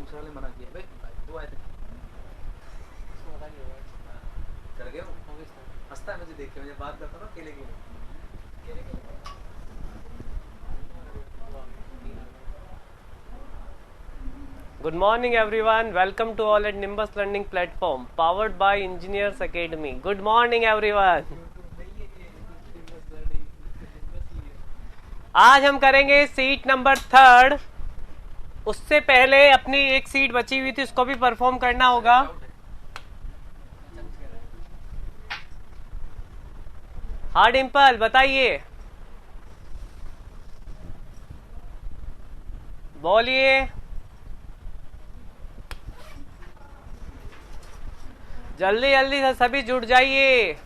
दूसरे वाले मना किया भाई, दो आए थे कर गए वो। हंसता है मुझे देख के, मुझे बात करता ना अकेले के। Good morning everyone. Welcome to all at Nimbus Learning Platform powered by Engineers Academy. Good morning everyone. आज हम करेंगे सीट नंबर 3। उससे पहले अपनी एक सीट बची हुई थी, उसको भी परफॉर्म करना होगा। हाँ डिम्पल बताइए, बोलिए। जल्दी जल्दी से सभी जुड़ जाइए।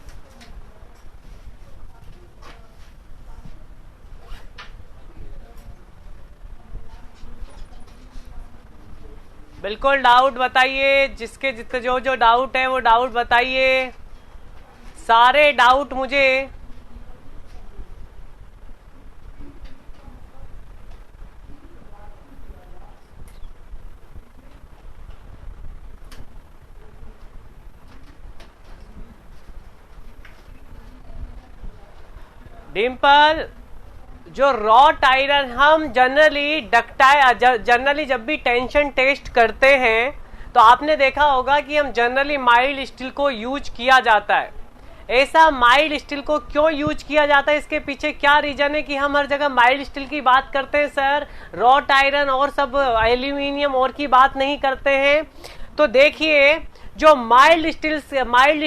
बिल्कुल डाउट बताइए, जिसके जितने जो डाउट है वो डाउट बताइए, सारे डाउट मुझे। डिम्पल, जो रॉट आयरन हम जनरली जब भी टेंशन टेस्ट करते हैं तो आपने देखा होगा कि हम जनरली माइल्ड स्टील को यूज किया जाता है। ऐसा माइल्ड स्टील को क्यों यूज किया जाता है, इसके पीछे क्या रीजन है कि हम हर जगह माइल्ड स्टील की बात करते हैं सर, रॉट आयरन और सब एल्यूमिनियम और की बात नहीं करते हैं? तो देखिए, जो माइल्ड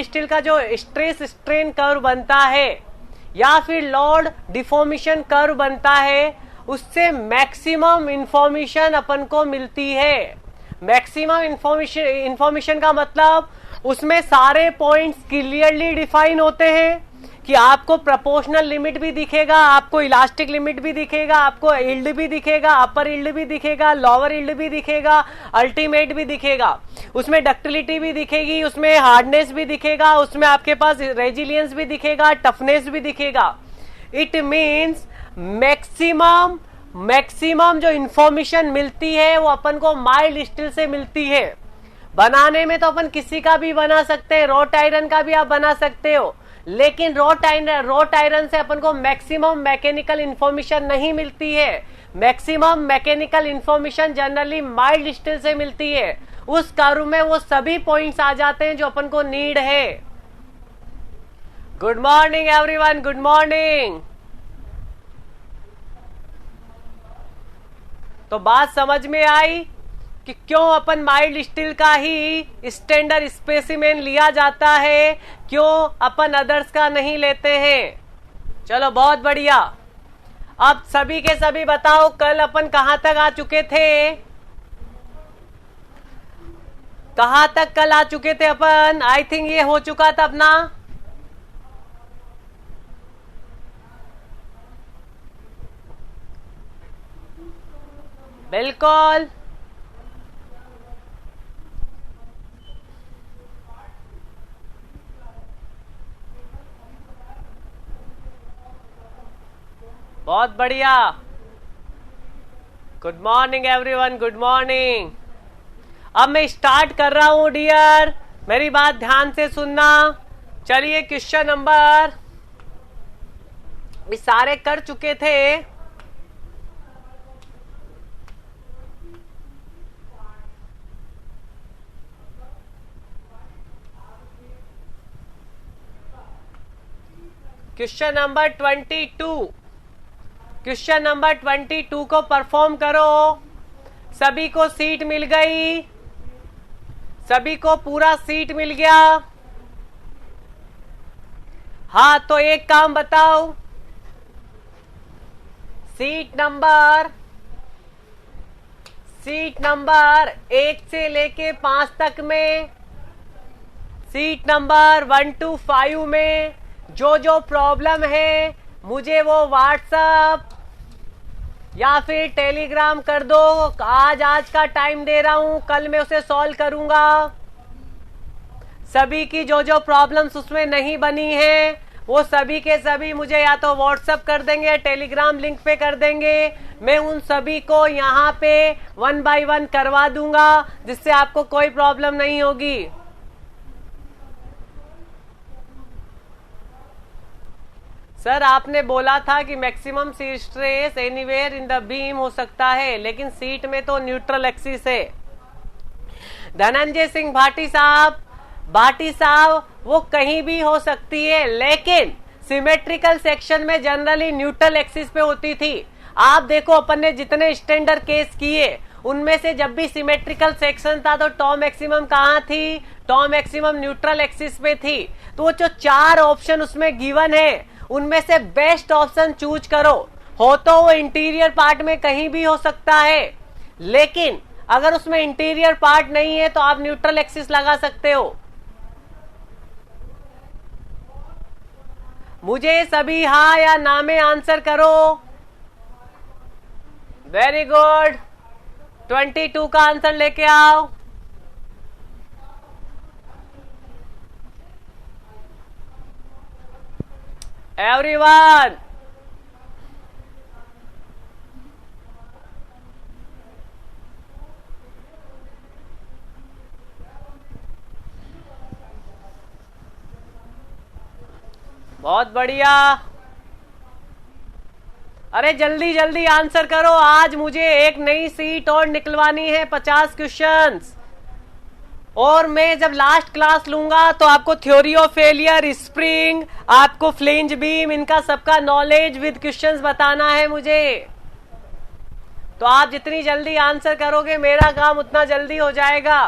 स्टील का जो स्ट्रेस स्ट्रेन कर्व बनता है या फिर लोड डिफॉर्मेशन कर्व बनता है, उससे मैक्सिमम इंफॉर्मेशन अपन को मिलती है। मैक्सिमम इंफॉर्मेशन का मतलब उसमें सारे पॉइंट्स क्लियरली डिफाइन होते हैं कि आपको प्रोपोर्शनल लिमिट भी दिखेगा, आपको इलास्टिक लिमिट भी दिखेगा, आपको यील्ड भी दिखेगा, अपर यील्ड भी दिखेगा, लोअर यील्ड भी दिखेगा, अल्टीमेट भी दिखेगा, उसमें डक्टिलिटी भी दिखेगी, उसमें हार्डनेस भी दिखेगा, उसमें आपके पास रेजिलियंस भी दिखेगा, टफनेस भी दिखेगा। इट मीन्स मैक्सिमम जो इंफॉर्मेशन मिलती है वो अपन को माइल्ड स्टील से मिलती है। बनाने में तो अपन किसी का भी बना सकते हैं, रॉट आयरन का भी आप बना सकते हो, लेकिन रॉट आयरन से अपन को मैक्सिमम मैकेनिकल इंफॉर्मेशन नहीं मिलती है। Maximum mechanical information generally mild steel से मिलती है। उस कर्व में वो सभी पॉइंट्स आ जाते हैं जो अपन को नीड है। Good morning everyone, good morning. तो बात समझ में आई कि क्यों अपन माइल्ड स्टील का ही स्टैंडर्ड स्पेसिमेन लिया जाता है, क्यों अपन अदर्स का नहीं लेते हैं। चलो बहुत बढ़िया। अब सभी के सभी बताओ, कल अपन कहां तक आ चुके थे? कहां तक कल आ चुके थे अपन? आई थिंक ये हो चुका था अपना बिल्कुल। बहुत बढ़िया। Good morning everyone, good morning. अब मैं स्टार्ट कर रहा हूं डियर, मेरी बात ध्यान से सुनना। चलिए क्वेश्चन नंबर, ये सारे कर चुके थे। क्वेश्चन नंबर 22, क्वेश्चन नंबर 22 को परफॉर्म करो। सभी को सीट मिल गई? सभी को पूरा सीट मिल गया? हाँ, तो एक काम बताओ, सीट नंबर 1 से लेके 5 तक में, सीट नंबर 1 to 5 में जो प्रॉब्लम है मुझे वो व्हाट्सएप या फिर टेलीग्राम कर दो। आज का टाइम दे रहा हूं, कल मैं उसे सॉल्व करूंगा। सभी की जो प्रॉब्लम्स उसमें नहीं बनी है वो सभी के सभी मुझे या तो व्हाट्सएप कर देंगे या टेलीग्राम लिंक पे कर देंगे। मैं उन सभी को यहाँ पे 1 बाय 1 करवा दूंगा, जिससे आपको कोई प्रॉब्लम नहीं होगी। सर आपने बोला था कि maximum seat stress anywhere in the beam हो सकता है, लेकिन सीट में तो न्यूट्रल एक्सिस है। धनंजय सिंह भाटी साहब वो कहीं भी हो सकती है, लेकिन सिमेट्रिकल सेक्शन में जनरली न्यूट्रल एक्सिस पे होती थी। आप देखो अपन ने जितने स्टैंडर्ड केस किए उनमें से जब भी सिमेट्रिकल सेक्शन था तो टॉ मैक्सिमम कहाँ थी? टॉ मैक्सिमम न्यूट्रल एक्सिस पे थी। तो वो जो 4 ऑप्शन उसमें गिवन है उनमें से बेस्ट ऑप्शन चूज करो। हो तो वो इंटीरियर पार्ट में कहीं भी हो सकता है, लेकिन अगर उसमें इंटीरियर पार्ट नहीं है तो आप न्यूट्रल एक्सिस लगा सकते हो। मुझे सभी हाँ या ना में आंसर करो। वेरी गुड, 22 का आंसर लेके आओ। एवरीवन, बहुत बढ़िया। अरे जल्दी जल्दी आंसर करो, आज मुझे एक नई सीट और निकलवानी है, 50 क्वेश्चंस। और मैं जब लास्ट क्लास लूंगा तो आपको थ्योरी ऑफ फेलियर, स्प्रिंग, आपको फ्लेंज बीम, इनका सबका नॉलेज विद क्वेश्चंस बताना है मुझे। तो आप जितनी जल्दी आंसर करोगे मेरा काम उतना जल्दी हो जाएगा।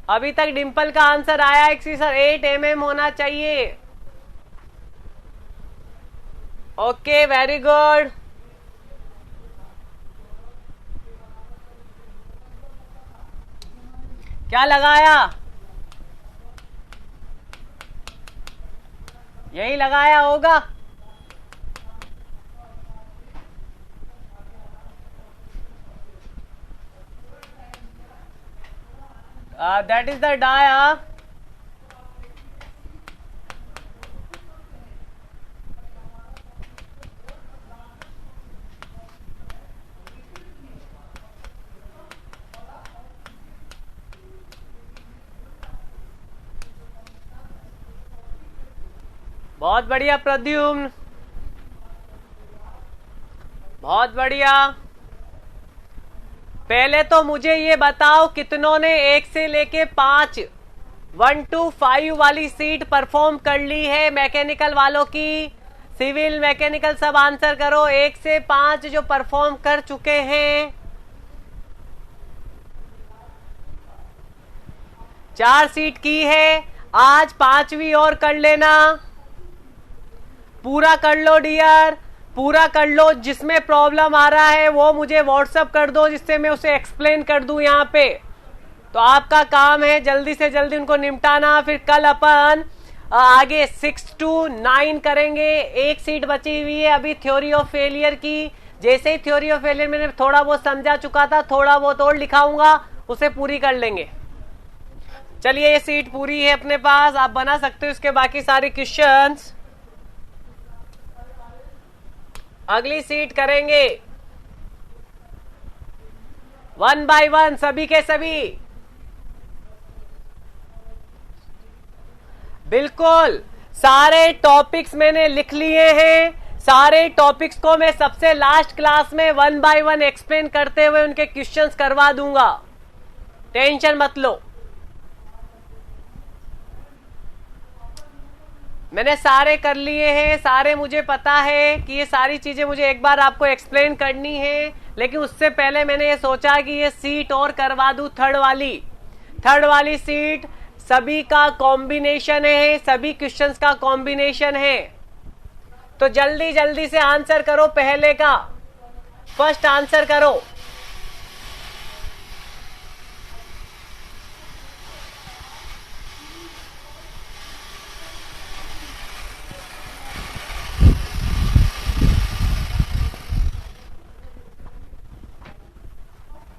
अभी तक डिंपल का आंसर आया है कि सर 8 mm होना चाहिए। Okay, very good. क्या लगाया? यही लगाया होगा। That is the dia. बहुत बढ़िया प्रद्युम्न, बहुत बढ़िया। पहले तो मुझे ये बताओ कितनों ने 1 से लेके 5, 1 to 5 वाली सीट परफॉर्म कर ली है मैकेनिकल वालों की? सिविल मैकेनिकल सब आंसर करो। 1 से 5 जो परफॉर्म कर चुके हैं। 4 सीट की है, आज 5वीं और कर लेना। पूरा कर लो डियर, पूरा कर लो। जिसमें प्रॉब्लम आ रहा है वो मुझे व्हाट्सएप कर दो, जिससे मैं उसे एक्सप्लेन कर दूं यहाँ पे। तो आपका काम है जल्दी से जल्दी उनको निपटाना। फिर कल अपन आगे 6 to 9 करेंगे। 1 सीट बची हुई है अभी थ्योरी ऑफ फेलियर की। जैसे ही थ्योरी ऑफ फेलियर मैंने थोड़ा बहुत समझा चुका था, थोड़ा बहुत और लिखाऊंगा, उसे पूरी कर लेंगे। चलिए, ये सीट पूरी है अपने पास, आप बना सकते हो इसके बाकी सारे क्वेश्चंस। अगली सीट करेंगे 1 by 1 सभी के सभी। बिल्कुल सारे टॉपिक्स मैंने लिख लिए हैं। सारे टॉपिक्स को मैं सबसे लास्ट क्लास में 1 by 1 एक्सप्लेन करते हुए उनके क्वेश्चंस करवा दूंगा, टेंशन मत लो। मैंने सारे कर लिए हैं, सारे मुझे पता है कि ये सारी चीजें मुझे एक बार आपको एक्सप्लेन करनी है। लेकिन उससे पहले मैंने ये सोचा कि ये सीट और करवा दूं, थर्ड वाली सीट सभी का कॉम्बिनेशन है, सभी क्वेश्चंस का कॉम्बिनेशन है। तो जल्दी जल्दी से आंसर करो। पहले का फर्स्ट आंसर करो।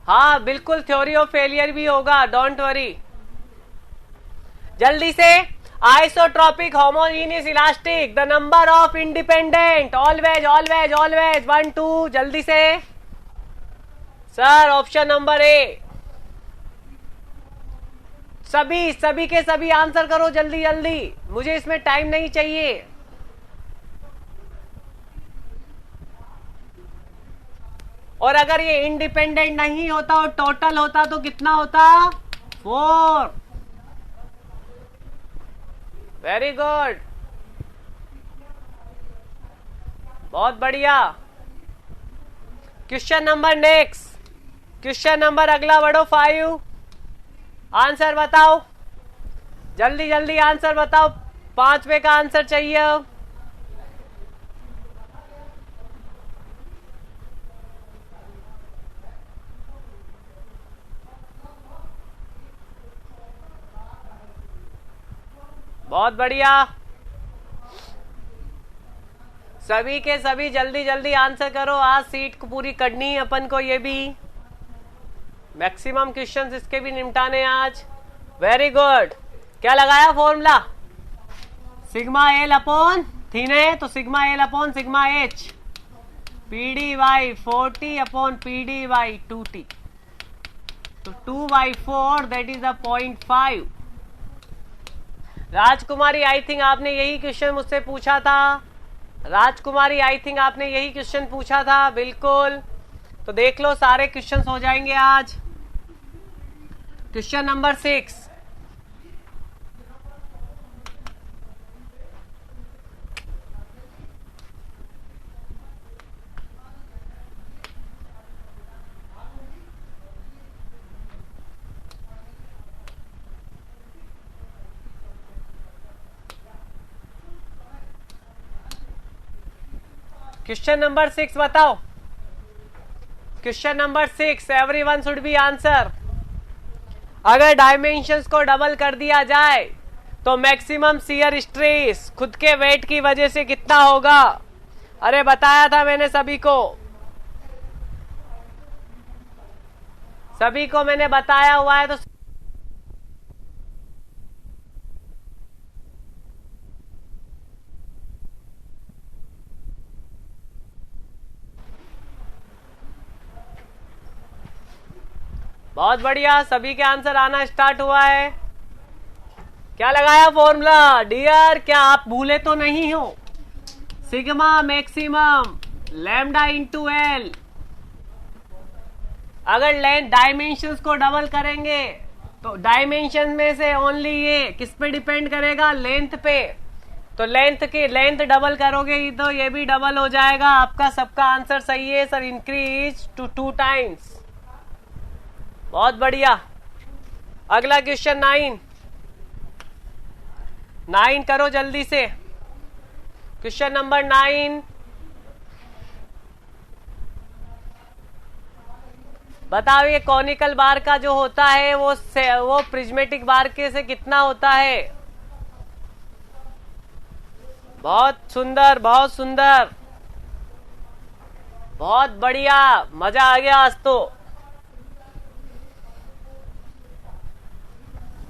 हाँ बिल्कुल, थ्योरी ऑफ फेलियर भी होगा, डोंट वरी। जल्दी से। Isotropic homogeneous elastic, the number of independent, always always always 1 2, जल्दी से सर। Option number A. सभी के सभी आंसर करो जल्दी जल्दी, मुझे इसमें टाइम नहीं चाहिए। और अगर ये इंडिपेंडेंट नहीं होता और टोटल होता तो कितना होता? 4। वेरी गुड, बहुत बढ़िया। Question number next, question number अगला बढ़ो 5। आंसर बताओ जल्दी जल्दी, आंसर बताओ। 5वें का आंसर चाहिए अब। बहुत बढ़िया, सभी के सभी जल्दी जल्दी आंसर करो। आज सीट को पूरी करनी है अपन को, ये भी मैक्सिमम क्वेश्चंस इसके भी निपटाने आज। Very good. क्या लगाया फॉर्मूला? सिग्मा एल अपॉन थीन है तो sigma L upon sigma H, P D Y 40 upon P D Y 2t, तो 2/4 that is the 0.5। Rajkumari I think आपने यही क्वेश्चन मुझसे पूछा था। राजकुमारी आई थिंक आपने यही क्वेश्चन पूछा था, बिल्कुल। तो देख लो सारे क्वेश्चंस हो जाएंगे आज। क्वेश्चन नंबर 6, क्वेश्चन नंबर 6 बताओ। Question number 6, everyone should be answer. अगर डायमेंशंस को डबल कर दिया जाए तो मैक्सिमम शियर स्ट्रेस खुद के वेट की वजह से कितना होगा? अरे बताया था मैंने सभी को मैंने बताया हुआ है। तो बहुत बढ़िया, सभी के आंसर आना स्टार्ट हुआ है। क्या लगाया फॉर्मूला डियर? क्या आप भूले तो नहीं हो? Sigma maximum lambda into L. अगर लेंथ डायमेंशंस को डबल करेंगे तो डायमेंशन में से ओनली ये किस पे डिपेंड करेगा? लेंथ पे। तो लेंथ डबल करोगे तो ये भी डबल हो जाएगा। आपका सबका आंसर सही है सर, इंक्रीज टू 2 टाइम्स। बहुत बढ़िया। अगला क्वेश्चन 9 करो जल्दी से। क्वेश्चन नंबर 9, बताओ ये कॉनिकल बार का जो होता है वो प्रिज्मेटिक बार के से कितना होता है? बहुत सुंदर, बहुत सुंदर, बहुत बढ़िया, मजा आ गया आज तो।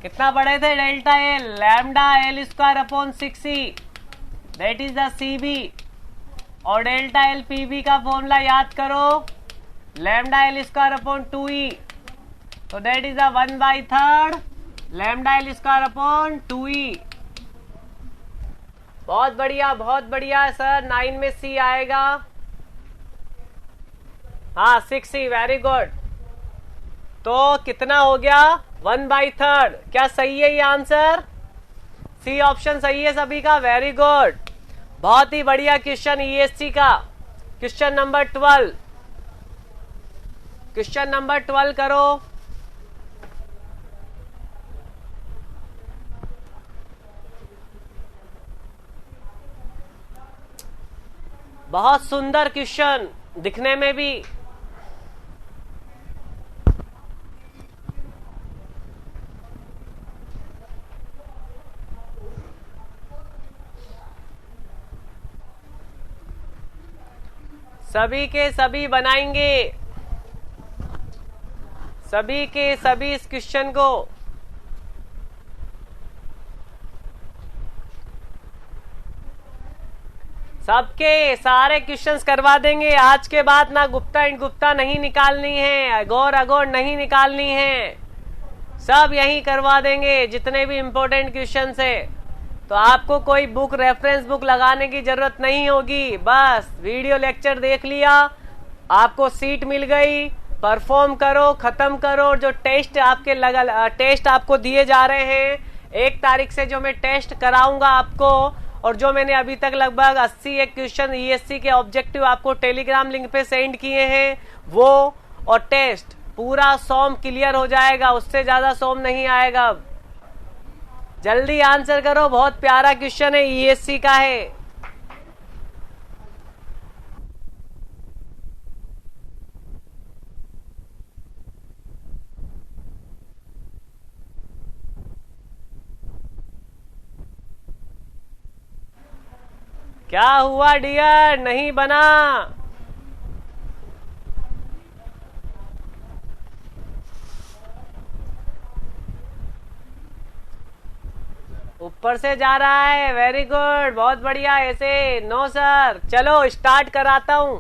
कितना पढ़े थे? Delta L lambda L square upon 6e, that is the CB. और डेल्टा एल पीबी का फॉर्मूला याद करो, lambda L square upon 2e, तो that is the 1/3 lambda L square upon 2e। बहुत बढ़िया, बहुत बढ़िया सर। 9 में सी आएगा। हाँ 6e, वेरी गुड। तो कितना हो गया? 1/3। क्या सही है ये आंसर? सी ऑप्शन सही है सभी का, वेरी गुड। बहुत ही बढ़िया क्वेश्चन ईएससी का। क्वेश्चन नंबर 12, क्वेश्चन नंबर 12 करो। बहुत सुंदर क्वेश्चन दिखने में भी। सभी के सभी बनाएंगे, सभी के सभी इस क्वेश्चन को सबके सारे क्वेश्चंस करवा देंगे आज के बाद। ना गुप्ता एंड गुप्ता नहीं निकालनी है, गौर अगौर नहीं निकालनी है, सब यही करवा देंगे जितने भी इम्पोर्टेंट क्वेश्चंस है। तो आपको कोई बुक रेफरेंस बुक लगाने की जरूरत नहीं होगी, बस वीडियो लेक्चर देख लिया, आपको सीट मिल गई, परफॉर्म करो, खत्म करो। जो टेस्ट आपके टेस्ट आपको दिए जा रहे हैं 1 तारीख से, जो मैं टेस्ट कराऊंगा आपको, और जो मैंने अभी तक लगभग 81 क्वेश्चन ईएससी के ऑब्जेक्टिव आपको टेलीग्राम लिंक पे सेंड किए हैं, वो और टेस्ट पूरा सॉम क्लियर हो जाएगा, उससे ज्यादा सॉम नहीं आएगा। जल्दी आंसर करो, बहुत प्यारा क्वेश्चन है, ईएससी का है। क्या हुआ डियर, नहीं बना? ऊपर से जा रहा है, वेरी गुड, बहुत बढ़िया। ऐसे नो सर, चलो स्टार्ट कराता हूं।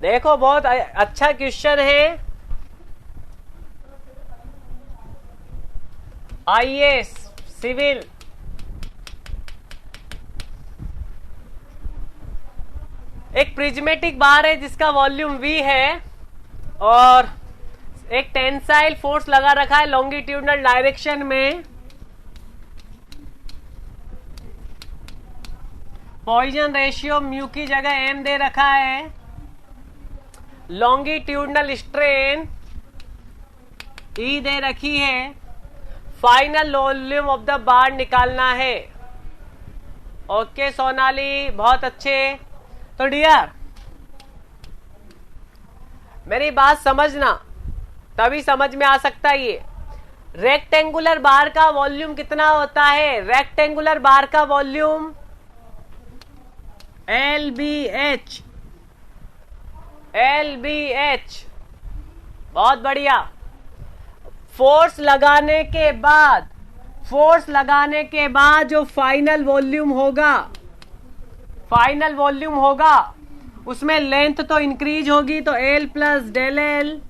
देखो बहुत अच्छा क्वेश्चन है। आईएएस सिविल, एक प्रिज्मेटिक बार है जिसका वॉल्यूम V है और एक टेंसाइल फोर्स लगा रखा है लॉन्गिट्यूडनल डायरेक्शन में। पॉइजन रेशियो म्यू की जगह m दे रखा है। लॉन्गिट्यूडनल स्ट्रेन E दे रखी है। Final volume of the bar निकालना है। ओके सोनाली, बहुत अच्छे। तो डियर मेरी बात समझना, तभी समझ में आ सकता है। ये रेक्टेंगुलर बार का वॉल्यूम कितना होता है? रेक्टेंगुलर बार का वॉल्यूम LBH, LBH, बहुत बढ़िया। फोर्स लगाने के बाद जो फाइनल वॉल्यूम होगा उसमें लेंथ तो इंक्रीज होगी, तो L plus del L.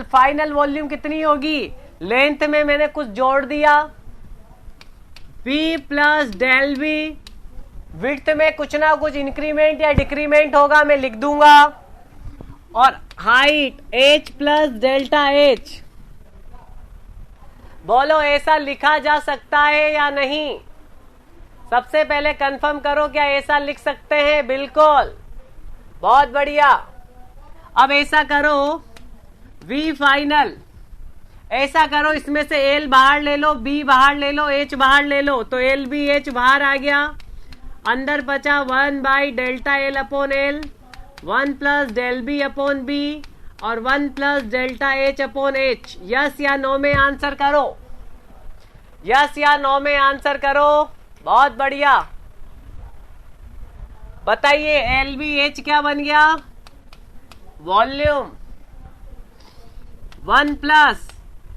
Final volume कितनी होगी? लेंथ में मैंने कुछ जोड़ दिया, B plus del V। Width में कुछ ना कुछ इंक्रीमेंट या डिक्रीमेंट होगा, मैं लिख दूंगा। और height H plus delta H। बोलो ऐसा लिखा जा सकता है या नहीं? सबसे पहले कंफर्म करो, क्या ऐसा लिख सकते हैं? बिल्कुल, बहुत बढ़िया। अब ऐसा करो, V फाइनल, ऐसा करो, इसमें से L बाहर ले लो, B बाहर ले लो, H बाहर ले लो, तो LBH बाहर आ गया। अंदर बचा 1 by delta L upon L, 1 plus del B upon B और 1 plus delta H upon H। Yes या नो में आंसर करो, यस या नो में आंसर करो। बहुत बढ़िया, बताइए LBH क्या बन गया? Volume 1 plus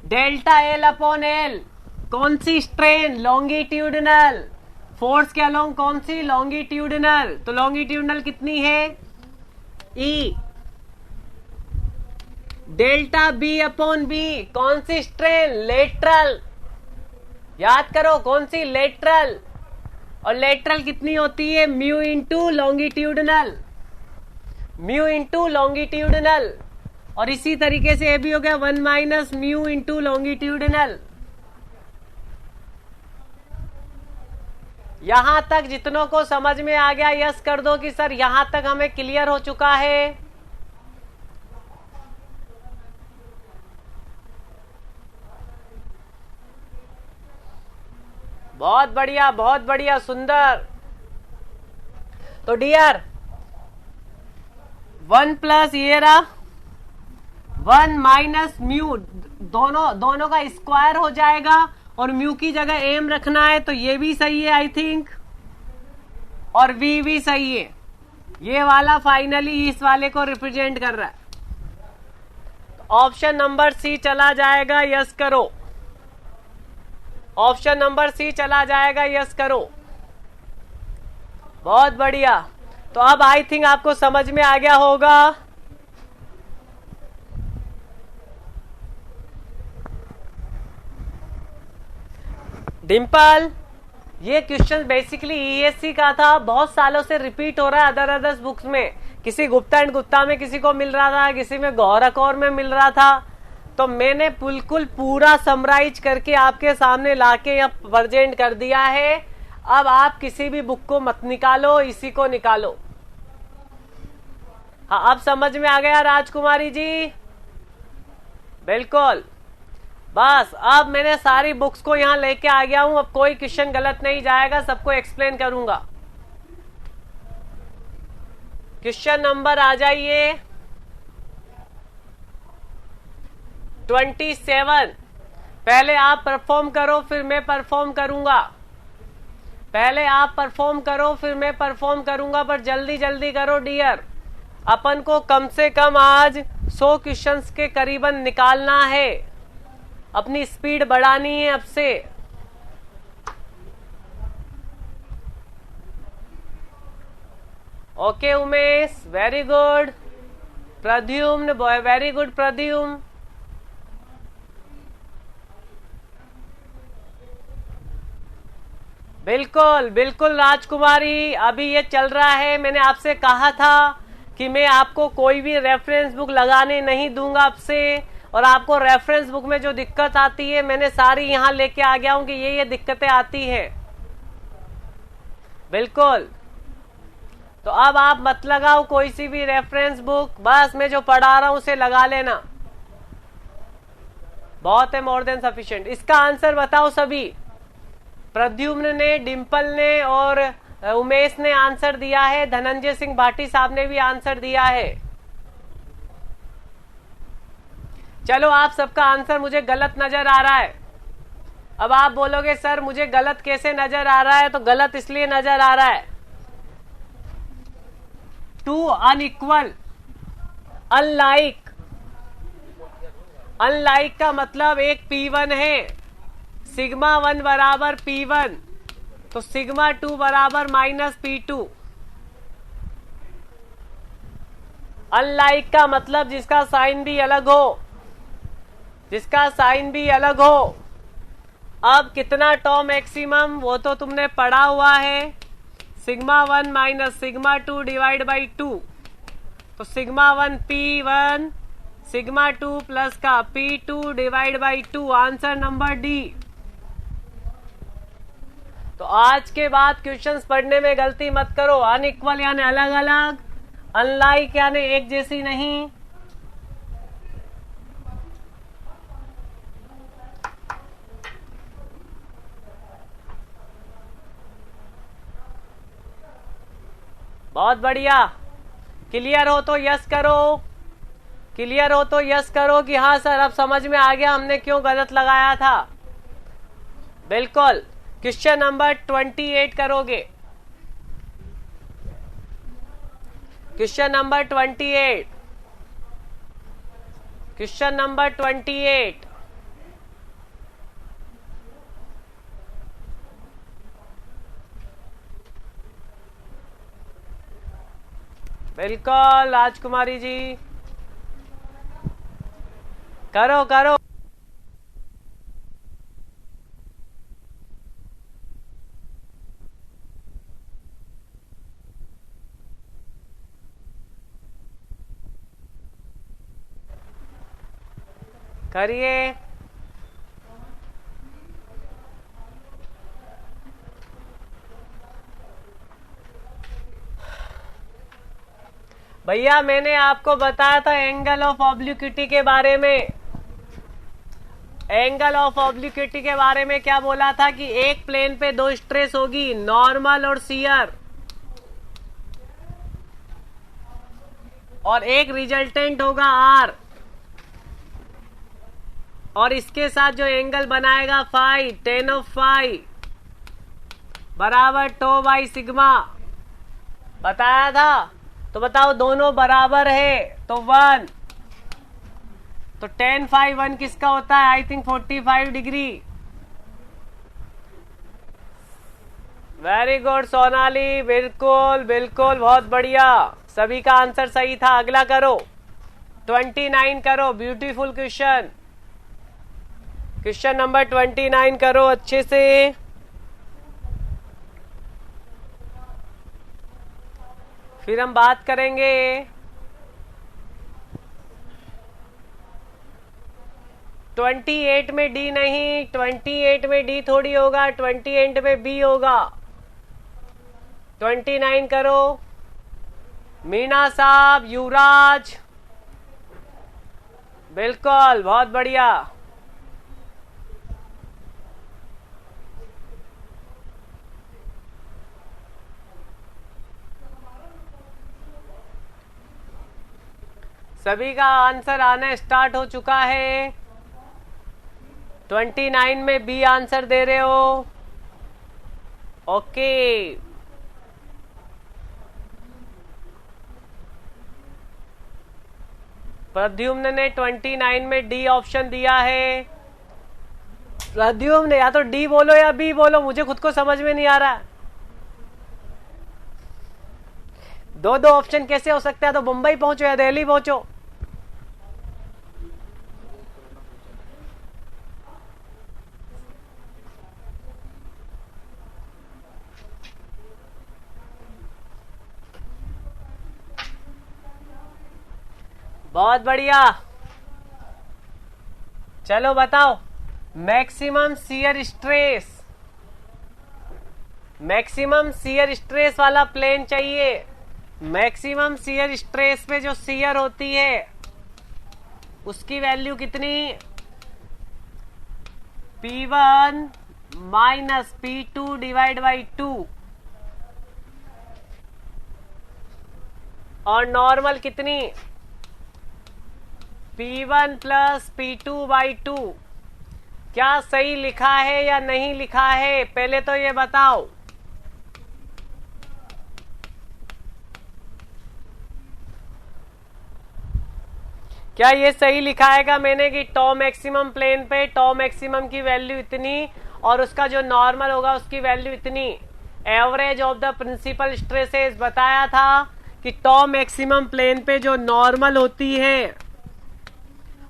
delta L upon L। कौन सी स्ट्रेन? लॉन्गिट्यूडनल। फोर्स के अलोंग कौन सी? लॉन्गिट्यूडनल। तो लॉन्गिट्यूडनल कितनी है? E। Delta B upon B, कौन सी स्ट्रेन? लेटरल। याद करो कौन सी? लेटरल। और लेटरल कितनी होती है? Mu into longitudinal, mu into longitudinal. और इसी तरीके से ये भी हो गया 1 माइनस म्यू इंटू लॉन्गिट्यूडनल। यहां तक जितनों को समझ में आ गया यस कर दो कि सर यहां तक हमें क्लियर हो चुका है। बहुत बढ़िया, बहुत बढ़िया, सुंदर। तो डियर 1 प्लस ये रहा 1 माइनस म्यू, दोनों का स्क्वायर हो जाएगा और म्यू की जगह एम रखना है, तो ये भी सही है आई थिंक, और वी भी सही है। ये वाला फाइनली इस वाले को रिप्रेजेंट कर रहा है। ऑप्शन नंबर सी चला जाएगा, यस करो। ऑप्शन नंबर सी चला जाएगा, यस करो। बहुत बढ़िया। तो अब आई थिंक आपको समझ में आ गया होगा। डिम्पल, ये क्वेश्चन बेसिकली ईएससी का था, बहुत सालों से रिपीट हो रहा है अदर अदर्स बुक्स में। किसी गुप्ता एंड गुप्ता में किसी को मिल रहा था, किसी में गौरकौर में मिल रहा था। तो मैंने बिल्कुल पूरा समराइज करके आपके सामने लाके यहाँ प्रेजेंट कर दिया है। अब आप किसी भी बुक को मत निकालो, इसी को निकालो। हाँ, अब समझ में आ गया राजकुमारी जी? बिल्कुल। बस अब मैंने सारी बुक्स को यहाँ लेके आ गया हूं, अब कोई क्वेश्चन गलत नहीं जाएगा, सबको एक्सप्लेन करूंगा। क्वेश्चन नंबर आ जाइए 27। पहले आप परफॉर्म करो फिर मैं परफॉर्म करूंगा। पहले आप परफॉर्म करो फिर मैं परफॉर्म करूंगा, पर जल्दी जल्दी करो डियर। अपन को कम से कम आज 100 क्वेश्चंस के करीबन निकालना है, अपनी स्पीड बढ़ानी है अब से। Okay Umesh, very good. Pradyumna, very good Pradyumna. बिल्कुल बिल्कुल राजकुमारी, अभी ये चल रहा है। मैंने आपसे कहा था कि मैं आपको कोई भी रेफरेंस बुक लगाने नहीं दूंगा अब से, और आपको रेफरेंस बुक में जो दिक्कत आती है मैंने सारी यहां लेके आ गया हूं कि ये दिक्कतें आती हैं। बिल्कुल। तो अब आप मत लगाओ कोई सी भी रेफरेंस बुक, बस मैं जो पढ़ा रहा हूं उसे लगा लेना, बहुत है, मोर देन सफिशिएंट। इसका आंसर बताओ सभी। प्रद्युम्न ने, डिम्पल ने और उमेश ने आंसर दिया है, धनंजय सिंह भाटी साहब ने भी आंसर दिया है। चलो, आप सबका आंसर मुझे गलत नजर आ रहा है। अब आप बोलोगे सर मुझे गलत कैसे नजर आ रहा है, तो गलत इसलिए नजर आ रहा है, टू अनइक्वल, अनलाइक। अनलाइक का मतलब एक P1 है, सिग्मा 1 बराबर P1, तो सिग्मा 2 बराबर माइनस P2। अनलाइक का मतलब जिसका साइन भी अलग हो, जिसका साइन भी अलग हो। अब कितना टर्म मैक्सिमम वो तो तुमने पढ़ा हुआ है, sigma 1 minus sigma 2 divide by 2, तो सिग्मा 1 P1, सिग्मा 2 प्लस का P2 divide by 2, answer number D. तो आज के बाद क्वेश्चंस पढ़ने में गलती मत करो। अनइक्वल यानी अलग अलग, अनलाइक यानी एक जैसी नहीं। बहुत बढ़िया। क्लियर हो तो यस करो, क्लियर हो तो यस करो कि हाँ सर अब समझ में आ गया हमने क्यों गलत लगाया था। बिल्कुल। क्वेश्चन नंबर 28 करोगे। Question number 28, question number 28। बिल्कुल राजकुमारी जी, करो करो। करिए। भैया मैंने आपको बताया था एंगल ऑफ ऑब्लिक्विटी के बारे में। एंगल ऑफ ऑब्लिक्विटी के बारे में क्या बोला था कि एक प्लेन पे दो स्ट्रेस होगी, नॉर्मल और शियर, और एक रिजल्टेंट होगा R, और इसके साथ जो एंगल बनाएगा फाई, tan ऑफ फाई बराबर टो बाई सिग्मा, बताया था। तो बताओ दोनों बराबर है तो 1, तो tan फाई 1 किसका होता है? I think 45 degree. Very good Sonali, बिल्कुल बिल्कुल, बहुत बढ़िया, सभी का आंसर सही था। अगला करो, 29 करो, ब्यूटीफुल क्वेश्चन, क्वेश्चन नंबर 29 करो अच्छे से। फिर हम बात करेंगे 28 में डी नहीं, 28 में डी थोड़ी होगा, 28 में बी होगा। 29 करो, मीना साहब, युवराज, बिल्कुल बहुत बढ़िया। सभी का आंसर आना स्टार्ट हो चुका है। 29 में बी आंसर दे रहे हो, ओके। प्रद्युम्न ने 29 में डी ऑप्शन दिया है। प्रद्युम्न या तो डी बोलो या बी बोलो, मुझे खुद को समझ में नहीं आ रहा। दो दो ऑप्शन कैसे हो सकता है? तो मुंबई पहुंचो या दिल्ली पहुंचो। बहुत बढ़िया, चलो बताओ, maximum shear stress, maximum shear stress वाला प्लेन चाहिए। मैक्सिमम शियर स्ट्रेस पे जो शियर होती है उसकी वैल्यू कितनी? P1 minus P2 divide by 2, और नॉर्मल कितनी? P1 plus P2 by 2। क्या सही लिखा है या नहीं लिखा है, पहले तो ये बताओ। क्या ये सही लिखा है का मैंने कि टॉ मैक्सिमम प्लेन पे टॉ मैक्सिमम की वैल्यू इतनी और उसका जो नॉर्मल होगा उसकी वैल्यू इतनी। Average of the principal stresses बताया था कि टॉ मैक्सिमम प्लेन पे जो नॉर्मल होती है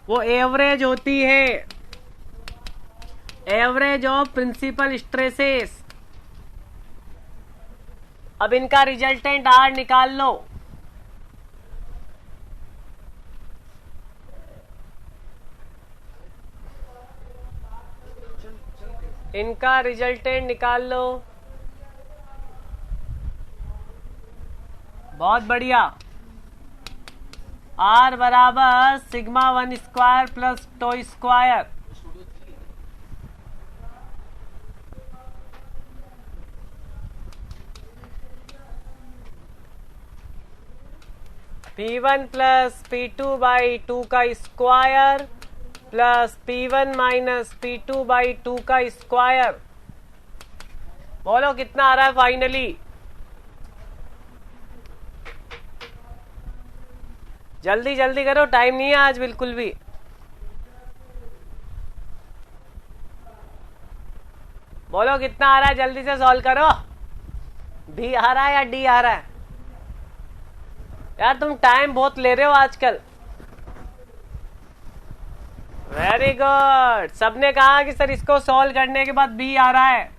वो एवरेज होती है, एवरेज ऑफ प्रिंसिपल स्ट्रेसेस। अब इनका रिजल्टेंट आर निकाल लो। इनका रिजल्टेंट निकाल लो, बहुत बढ़िया। आर बराबर sigma 1 square plus two square. P1 plus P2 by 2 का square plus P1 minus P2 by 2 का स्क्वायर। बोलो कितना आ रहा है फाइनली? जल्दी जल्दी करो, टाइम नहीं है आज बिल्कुल भी। बोलो कितना आ रहा है, जल्दी से सॉल्व करो। बी आ रहा है या डी आ रहा है? यार तुम टाइम बहुत ले रहे हो आजकल। वेरी गुड, सबने कहा कि सर इसको सॉल्व करने के बाद बी आ रहा है,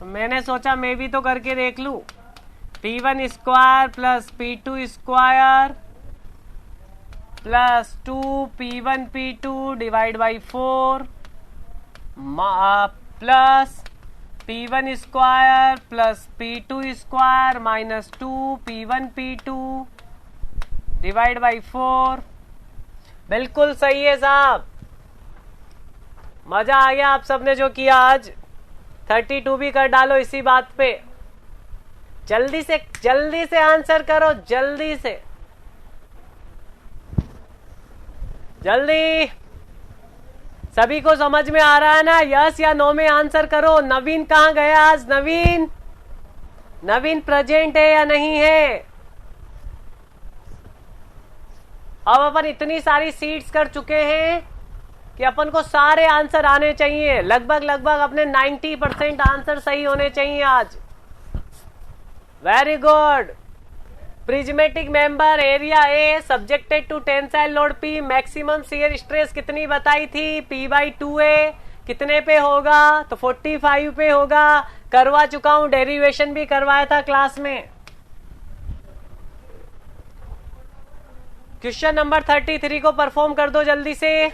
तो मैंने सोचा मैं भी तो करके देख लूं। P1 square plus P2 square plus 2 P1 P2 divide by 4 plus P1 square plus P2 square minus 2 P1 P2 divide by 4। बिल्कुल सही है साहब, मजा आ गया आप सबने जो किया आज। 32 भी कर डालो इसी बात पे। जल्दी से आंसर करो, जल्दी से, जल्दी। सभी को समझ में आ रहा है ना? यस या नो में आंसर करो। नवीन कहाँ गया आज? नवीन, नवीन प्रेजेंट है या नहीं है? अब अपन इतनी सारी सीट्स कर चुके हैं कि अपन को सारे आंसर आने चाहिए। लगभग अपने 90% आंसर सही होने चाहिए आज। Very good. Prismatic member area A subjected to tensile load P, maximum shear stress कितनी बताई थी? P/2A। कितने पे होगा? तो 45 पे होगा। करवा चुका हूं, डेरिवेशन भी करवाया था क्लास में। क्वेश्चन नंबर 33 को परफॉर्म कर दो जल्दी से।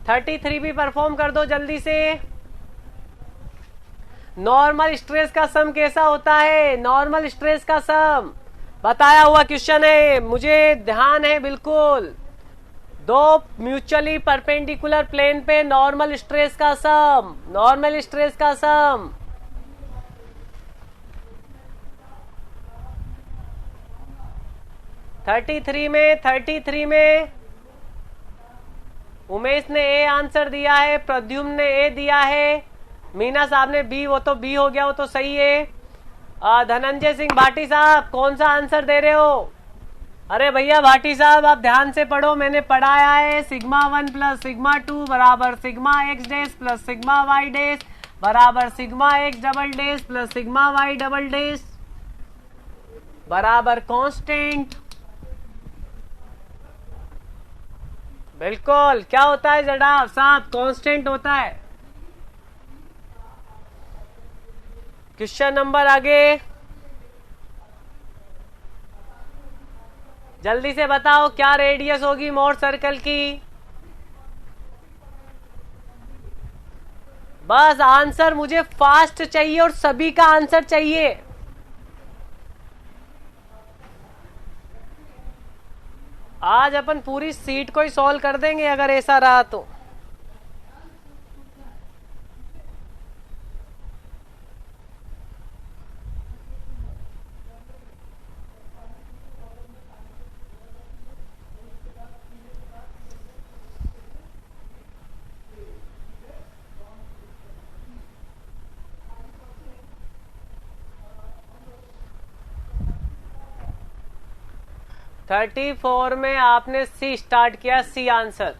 33 भी परफॉर्म कर दो जल्दी से। नॉर्मल स्ट्रेस का सम कैसा होता है? नॉर्मल स्ट्रेस का सम बताया हुआ क्वेश्चन है, मुझे ध्यान है बिल्कुल। दो म्यूचुअली परपेंडिकुलर प्लेन पे नॉर्मल स्ट्रेस का सम, नॉर्मल स्ट्रेस का सम। थर्टी थ्री में उमेश ने ए आंसर दिया है, प्रद्युम्न ने ए दिया है, मीना साहब ने बी, वो तो बी हो गया, वो तो सही है। धनंजय सिंह भाटी साहब कौन सा आंसर दे रहे हो? अरे भैया भाटी साहब आप ध्यान से पढ़ो, मैंने पढ़ाया है। σ1 प्लस σ2 बराबर σx dash plus σy dash बराबर σx double dash plus σy double dash बराबर कांस्टेंट। बिल्कुल, क्या होता है जनाब साहब? कांस्टेंट होता है। क्वेश्चन नंबर आगे जल्दी से बताओ, क्या रेडियस होगी मोर सर्कल की? बस आंसर मुझे फास्ट चाहिए और सभी का आंसर चाहिए। आज अपन पूरी सीट को ही सॉल्व कर देंगे अगर ऐसा रहा तो। थर्टी फोर में आपने सी स्टार्ट किया, सी आंसर।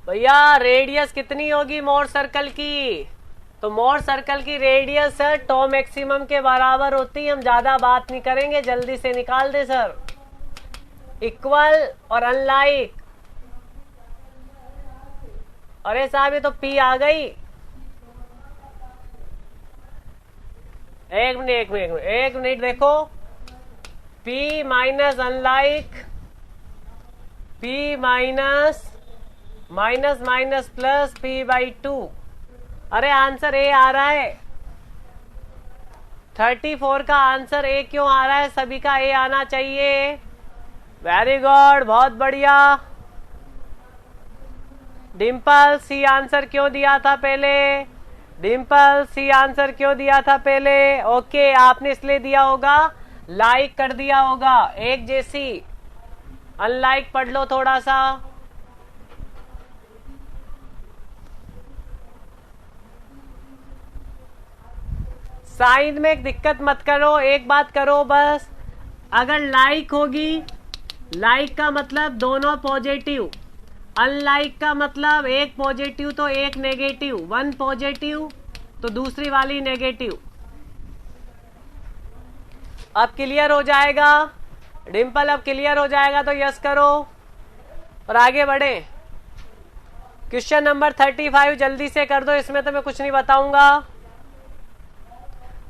भैया रेडियस कितनी होगी मोर सर्कल की? तो मोर सर्कल की रेडियस सर टॉ मैक्सिमम के बराबर होती है। हम ज्यादा बात नहीं करेंगे, जल्दी से निकाल दे सर। इक्वल और अनलाइक। अरे साहब ये तो पी आ गई। एक मिनट देखो। P minus unlike, P minus minus minus plus P/2। अरे आंसर ए आ रहा है। 34 का आंसर ए क्यों आ रहा है? सभी का ए आना चाहिए। वेरी गुड, बहुत बढ़िया। डिम्पल सी आंसर क्यों दिया था पहले? डिम्पल सी आंसर क्यों दिया था पहले? ओके, आपने इसलिए दिया होगा, लाइक कर दिया होगा एक जैसी। अनलाइक पढ़ लो थोड़ा सा। साइन में दिक्कत मत करो, एक बात करो बस। अगर लाइक होगी, लाइक का मतलब दोनों पॉजिटिव, अनलाइक का मतलब एक पॉजिटिव तो एक नेगेटिव, वन पॉजिटिव तो दूसरी वाली नेगेटिव। अब क्लियर हो जाएगा डिम्पल? अब क्लियर हो जाएगा तो यस करो और आगे बढ़े। क्वेश्चन नंबर 35 जल्दी से कर दो, इसमें तो मैं कुछ नहीं बताऊंगा।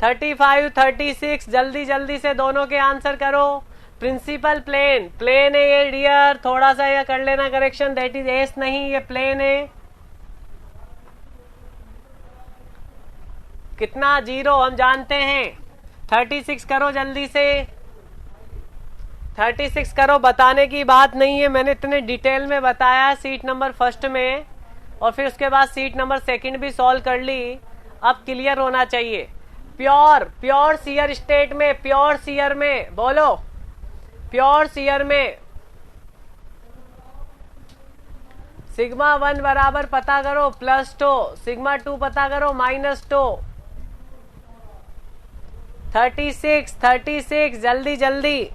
35, 36 जल्दी जल्दी से दोनों के आंसर करो। प्रिंसिपल प्लेन, प्लेन है ये डियर, थोड़ा सा ये कर लेना करेक्शन, दैट इज एस नहीं, ये प्लेन है। कितना? 0 हम जानते हैं। 36 करो जल्दी से, 36 करो। बताने की बात नहीं है, मैंने इतने डिटेल में बताया सीट नंबर फर्स्ट में, और फिर उसके बाद सीट नंबर सेकंड भी सॉल्व कर ली। अब क्लियर होना चाहिए। प्योर शियर स्टेट में, प्योर शियर में बोलो, प्योर शियर में σ1 बराबर पता करो +2, σ2 पता करो -2। 36 जल्दी जल्दी।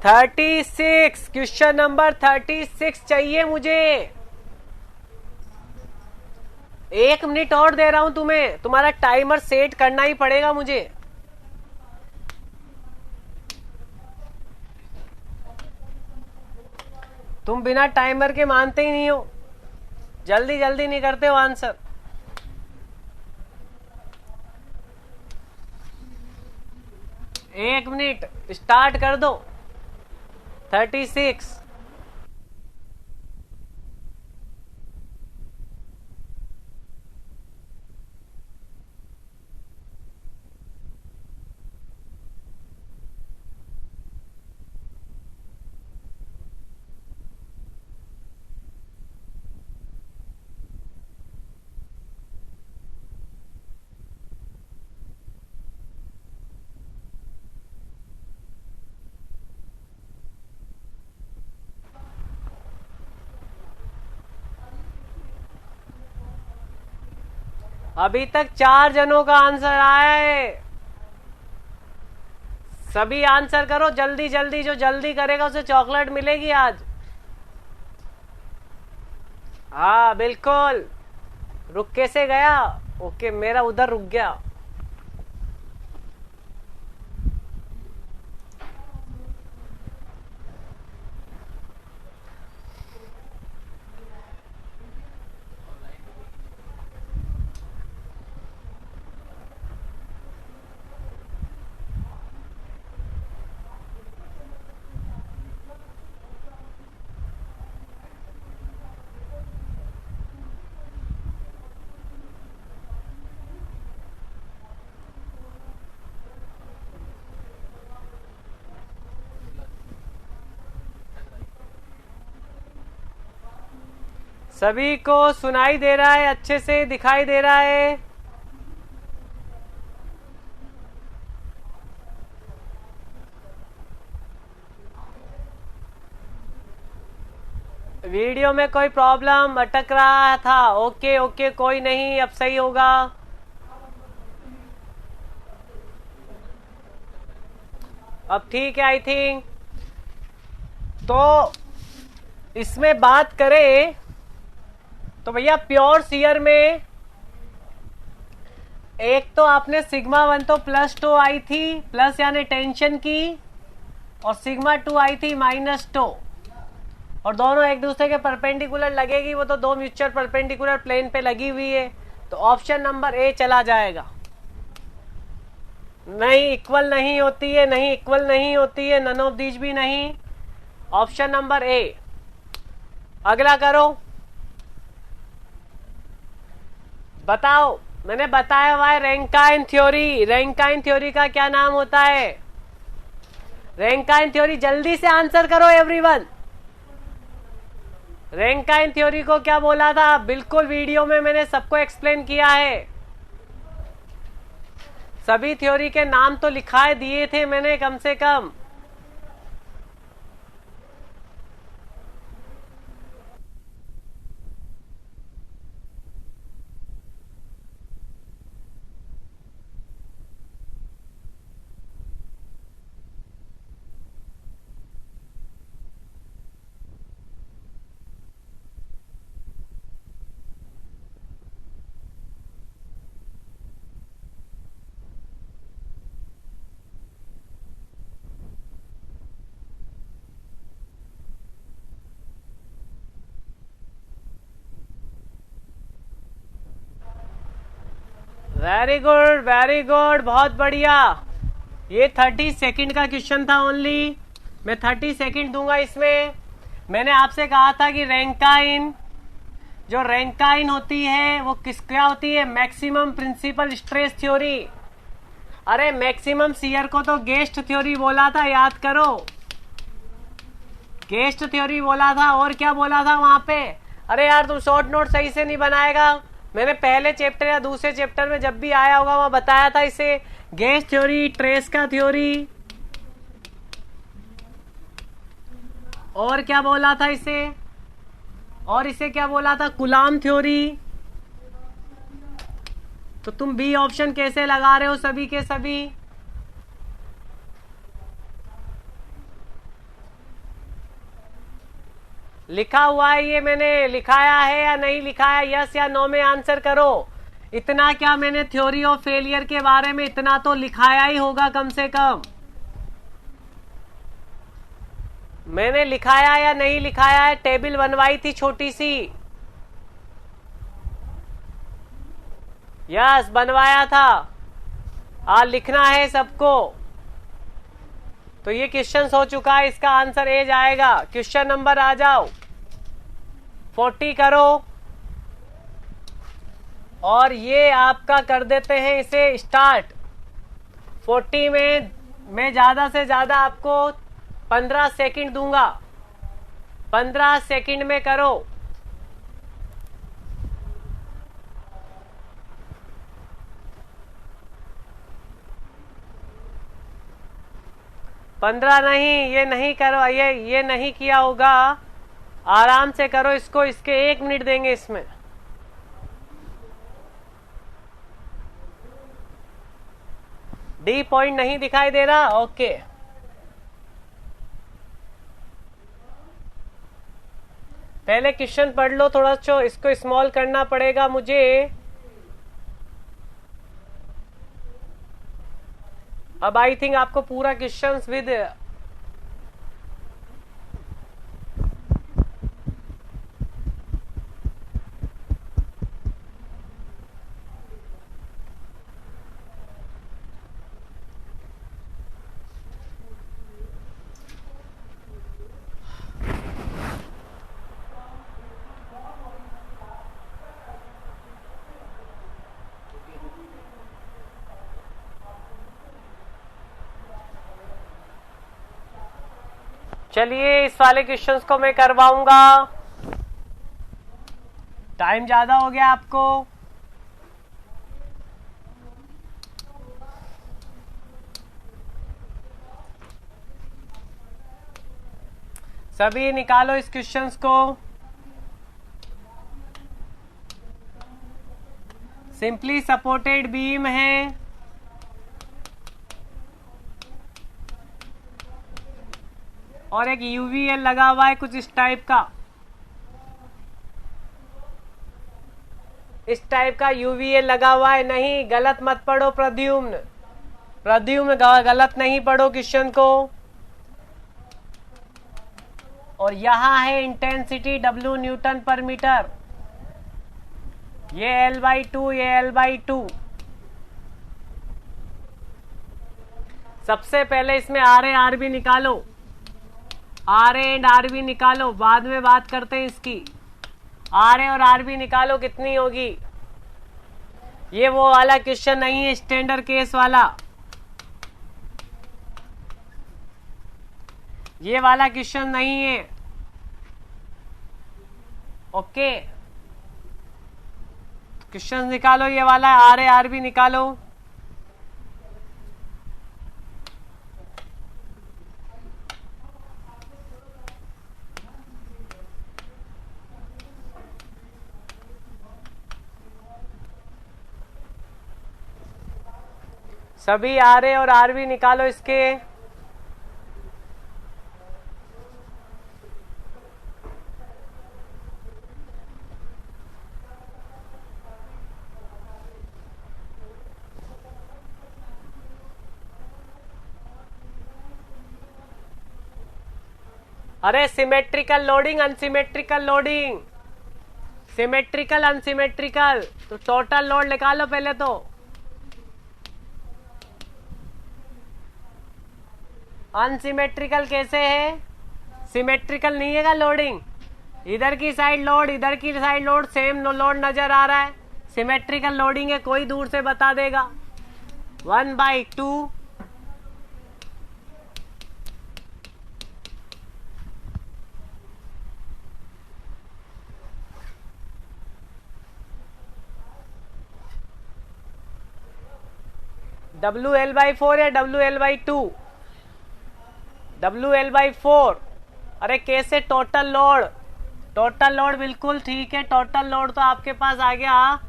36, क्वेश्चन नंबर 36 चाहिए मुझे। 1 मिनट और दे रहा हूं तुम्हें, तुम्हारा टाइमर सेट करना ही पड़ेगा मुझे। तुम बिना टाइमर के मानते ही नहीं हो, जल्दी जल्दी नहीं करते हो आंसर। एक मिनट, स्टार्ट कर दो। 36। अभी तक 4 जनों का आंसर आया है। सभी आंसर करो जल्दी जल्दी, जो जल्दी करेगा उसे चॉकलेट मिलेगी आज। हाँ बिल्कुल। रुक कैसे गया? ओके, मेरा उधर रुक गया। सभी को सुनाई दे रहा है, अच्छे से दिखाई दे रहा है? वीडियो में कोई प्रॉब्लम अटक रहा था? ओके ओके, कोई नहीं, अब सही होगा। अब ठीक है आई थिंक। तो इसमें बात करें तो भैया प्योर सीयर में एक तो आपने सिग्मा 1 तो +2 आई थी, प्लस यानी टेंशन की, और सिग्मा 2 आई थी -2, और दोनों एक दूसरे के परपेंडिकुलर लगेगी, वो तो दो म्यूचुअल परपेंडिकुलर प्लेन पे लगी हुई है, तो ऑप्शन नंबर ए चला जाएगा। नहीं इक्वल नहीं होती है, नहीं इक्वल नहीं होती है, नन ऑफ दीज भी नहीं, ऑप्शन नंबर ए। अगला करो, बताओ। मैंने बताया हुआ है रैंकाइन थ्योरी। रैंकाइन थ्योरी का क्या नाम होता है? रैंकाइन थ्योरी, जल्दी से आंसर करो एवरीवन। रैंकाइन थ्योरी को क्या बोला था? बिल्कुल वीडियो में मैंने सबको एक्सप्लेन किया है। सभी थ्योरी के नाम तो लिखाए दिए थे मैंने कम से कम। वेरी गुड वेरी गुड, बहुत बढ़िया। ये 30 सेकंड का क्वेश्चन था ओनली, मैं 30 सेकंड दूंगा इसमें। मैंने आपसे कहा था कि रैंकाइन, जो रैंकाइन होती है वो क्या होती है? Maximum principal stress theory. अरे मैक्सिमम शियर को तो गेस्ट थ्योरी बोला था, याद करो, गेस्ट थ्योरी बोला था। और क्या बोला था वहां पे? अरे यार तुम शॉर्ट नोट सही से नहीं बनाएगा। मैंने पहले चैप्टर या दूसरे चैप्टर में जब भी आया होगा वहां बताया था इसे गेस्ट थ्योरी, ट्रेस का थ्योरी, और क्या बोला था इसे? और इसे क्या बोला था? कुलाम थ्योरी। तो तुम बी ऑप्शन कैसे लगा रहे हो सभी के सभी? लिखा हुआ है, ये मैंने लिखाया है या नहीं लिखाया, यस या नो में आंसर करो। इतना क्या मैंने थ्योरी ऑफ फेलियर के बारे में इतना तो लिखाया ही होगा कम से कम। मैंने लिखाया या नहीं लिखाया है, टेबल बनवाई थी छोटी सी, यस बनवाया था। आज लिखना है सबको। तो ये क्वेश्चन हो चुका है, इसका आंसर ए जाएगा। क्वेश्चन नंबर आ जाओ, 40 करो और ये आपका कर देते हैं इसे स्टार्ट। 40 में मैं ज्यादा से ज्यादा आपको 15 सेकंड दूंगा, 15 सेकंड में करो। पंद्रह नहीं, ये नहीं करो, ये नहीं किया होगा। आराम से करो इसको, इसके 1 मिनट देंगे इसमें। डी पॉइंट नहीं दिखाई दे रहा, ओके। पहले क्वेश्चन पढ़ लो थोड़ा सा, इसको स्मॉल करना पड़ेगा मुझे। अब आई थिंक आपको पूरा क्वेश्चन विद चलिए इस वाले क्वेश्चंस को मैं करवाऊंगा। टाइम ज्यादा हो गया आपको। सभी निकालो इस क्वेश्चंस को। सिंपली सपोर्टेड बीम है, और एक यूवीएल लगा हुआ है कुछ इस टाइप का, इस टाइप का यूवीएल लगा हुआ है। नहीं, गलत मत पढ़ो प्रद्युम्न, प्रद्युम्न गलत नहीं पढ़ो क्वेश्चन को। और यहां है इंटेंसिटी W न्यूटन पर मीटर, ये L/2, ये L/2। सबसे पहले इसमें RA/RB निकालो, RA एंड RB निकालो, बाद में बात करते हैं इसकी। RA और RB निकालो कितनी होगी। ये वो वाला क्वेश्चन नहीं है स्टैंडर्ड केस वाला, ये वाला क्वेश्चन नहीं है, ओके। क्वेश्चन निकालो, ये वाला RA/RB निकालो। सभी RA और RB निकालो इसके। अरे symmetrical loading, unsymmetrical loading, symmetrical unsymmetrical, तो टोटल लोड निकालो पहले। तो अनसिमेट्रिकल कैसे है, सिमेट्रिकल नहीं है का लोडिंग, इधर की साइड लोड इधर की साइड लोड सेम लोड नजर आ रहा है। सिमेट्रिकल लोडिंग है, कोई दूर से बता देगा। 1/2 WL/4 या WL/2, WL/4। अरे कैसे टोटल लोड, टोटल लोड बिल्कुल ठीक है। टोटल लोड तो आपके पास आ गया,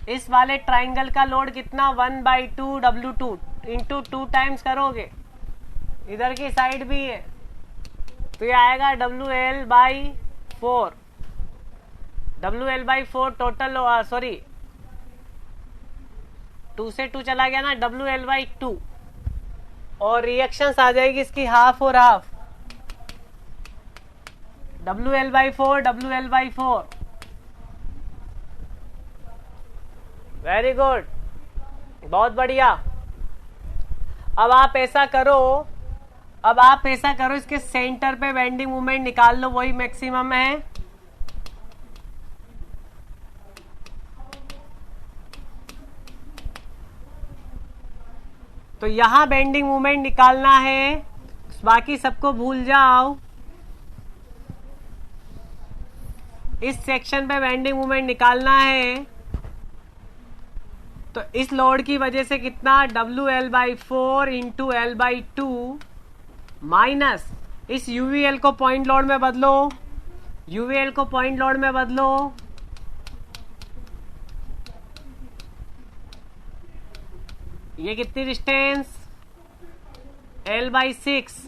इस वाले ट्राइंगल का लोड कितना, 1/2 W2 इंटू 2 टाइम्स करोगे, इधर की साइड भी है तो ये आएगा WL/4, WL/4 टोटल, सॉरी 2 से 2 चला गया ना, WL/2, और रिएक्शंस आ जाएगी इसकी हाफ और half, WL/4 WL/4। Very good, बहुत बढ़िया। अब आप ऐसा करो, इसके सेंटर पे बेंडिंग मोमेंट निकाल लो, वही मैक्सिमम है। तो यहां बेंडिंग मोमेंट निकालना है, बाकी सबको भूल जाओ। इस सेक्शन पे बेंडिंग मोमेंट निकालना है, तो इस लोड की वजह से कितना, WL/4 इंटू L/2 माइनस इस UVL को पॉइंट लोड में बदलो, UVL को पॉइंट लोड में बदलो, ये कितनी डिस्टेंस, L/6,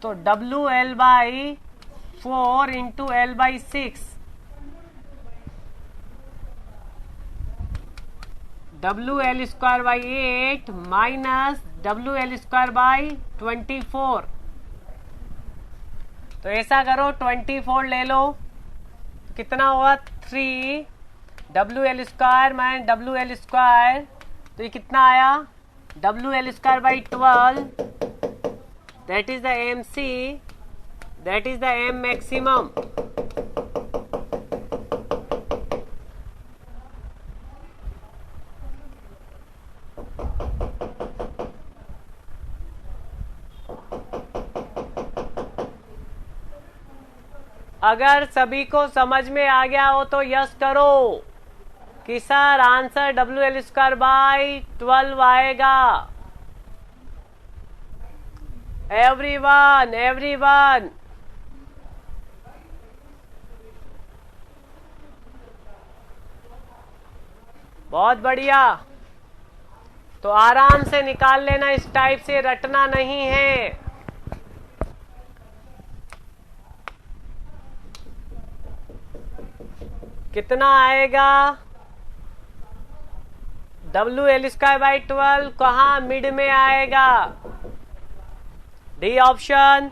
तो WL/4 into L/6, WL²/8 minus WL²/24। तो ऐसा करो, 24 ले लो, कितना हुआ 3, WL² माइनस WL², तो ये कितना आया, WL²/12, that is the MC, that is the M maximum. अगर सभी को समझ में आ गया हो तो यस करो कि सर आंसर WL²/12 आएगा। एवरीवन बहुत बढ़िया। तो आराम से निकाल लेना, इस टाइप से रटना नहीं है। कितना आएगा, WL²/12 कहाँ मिड में आएगा, डी ऑप्शन।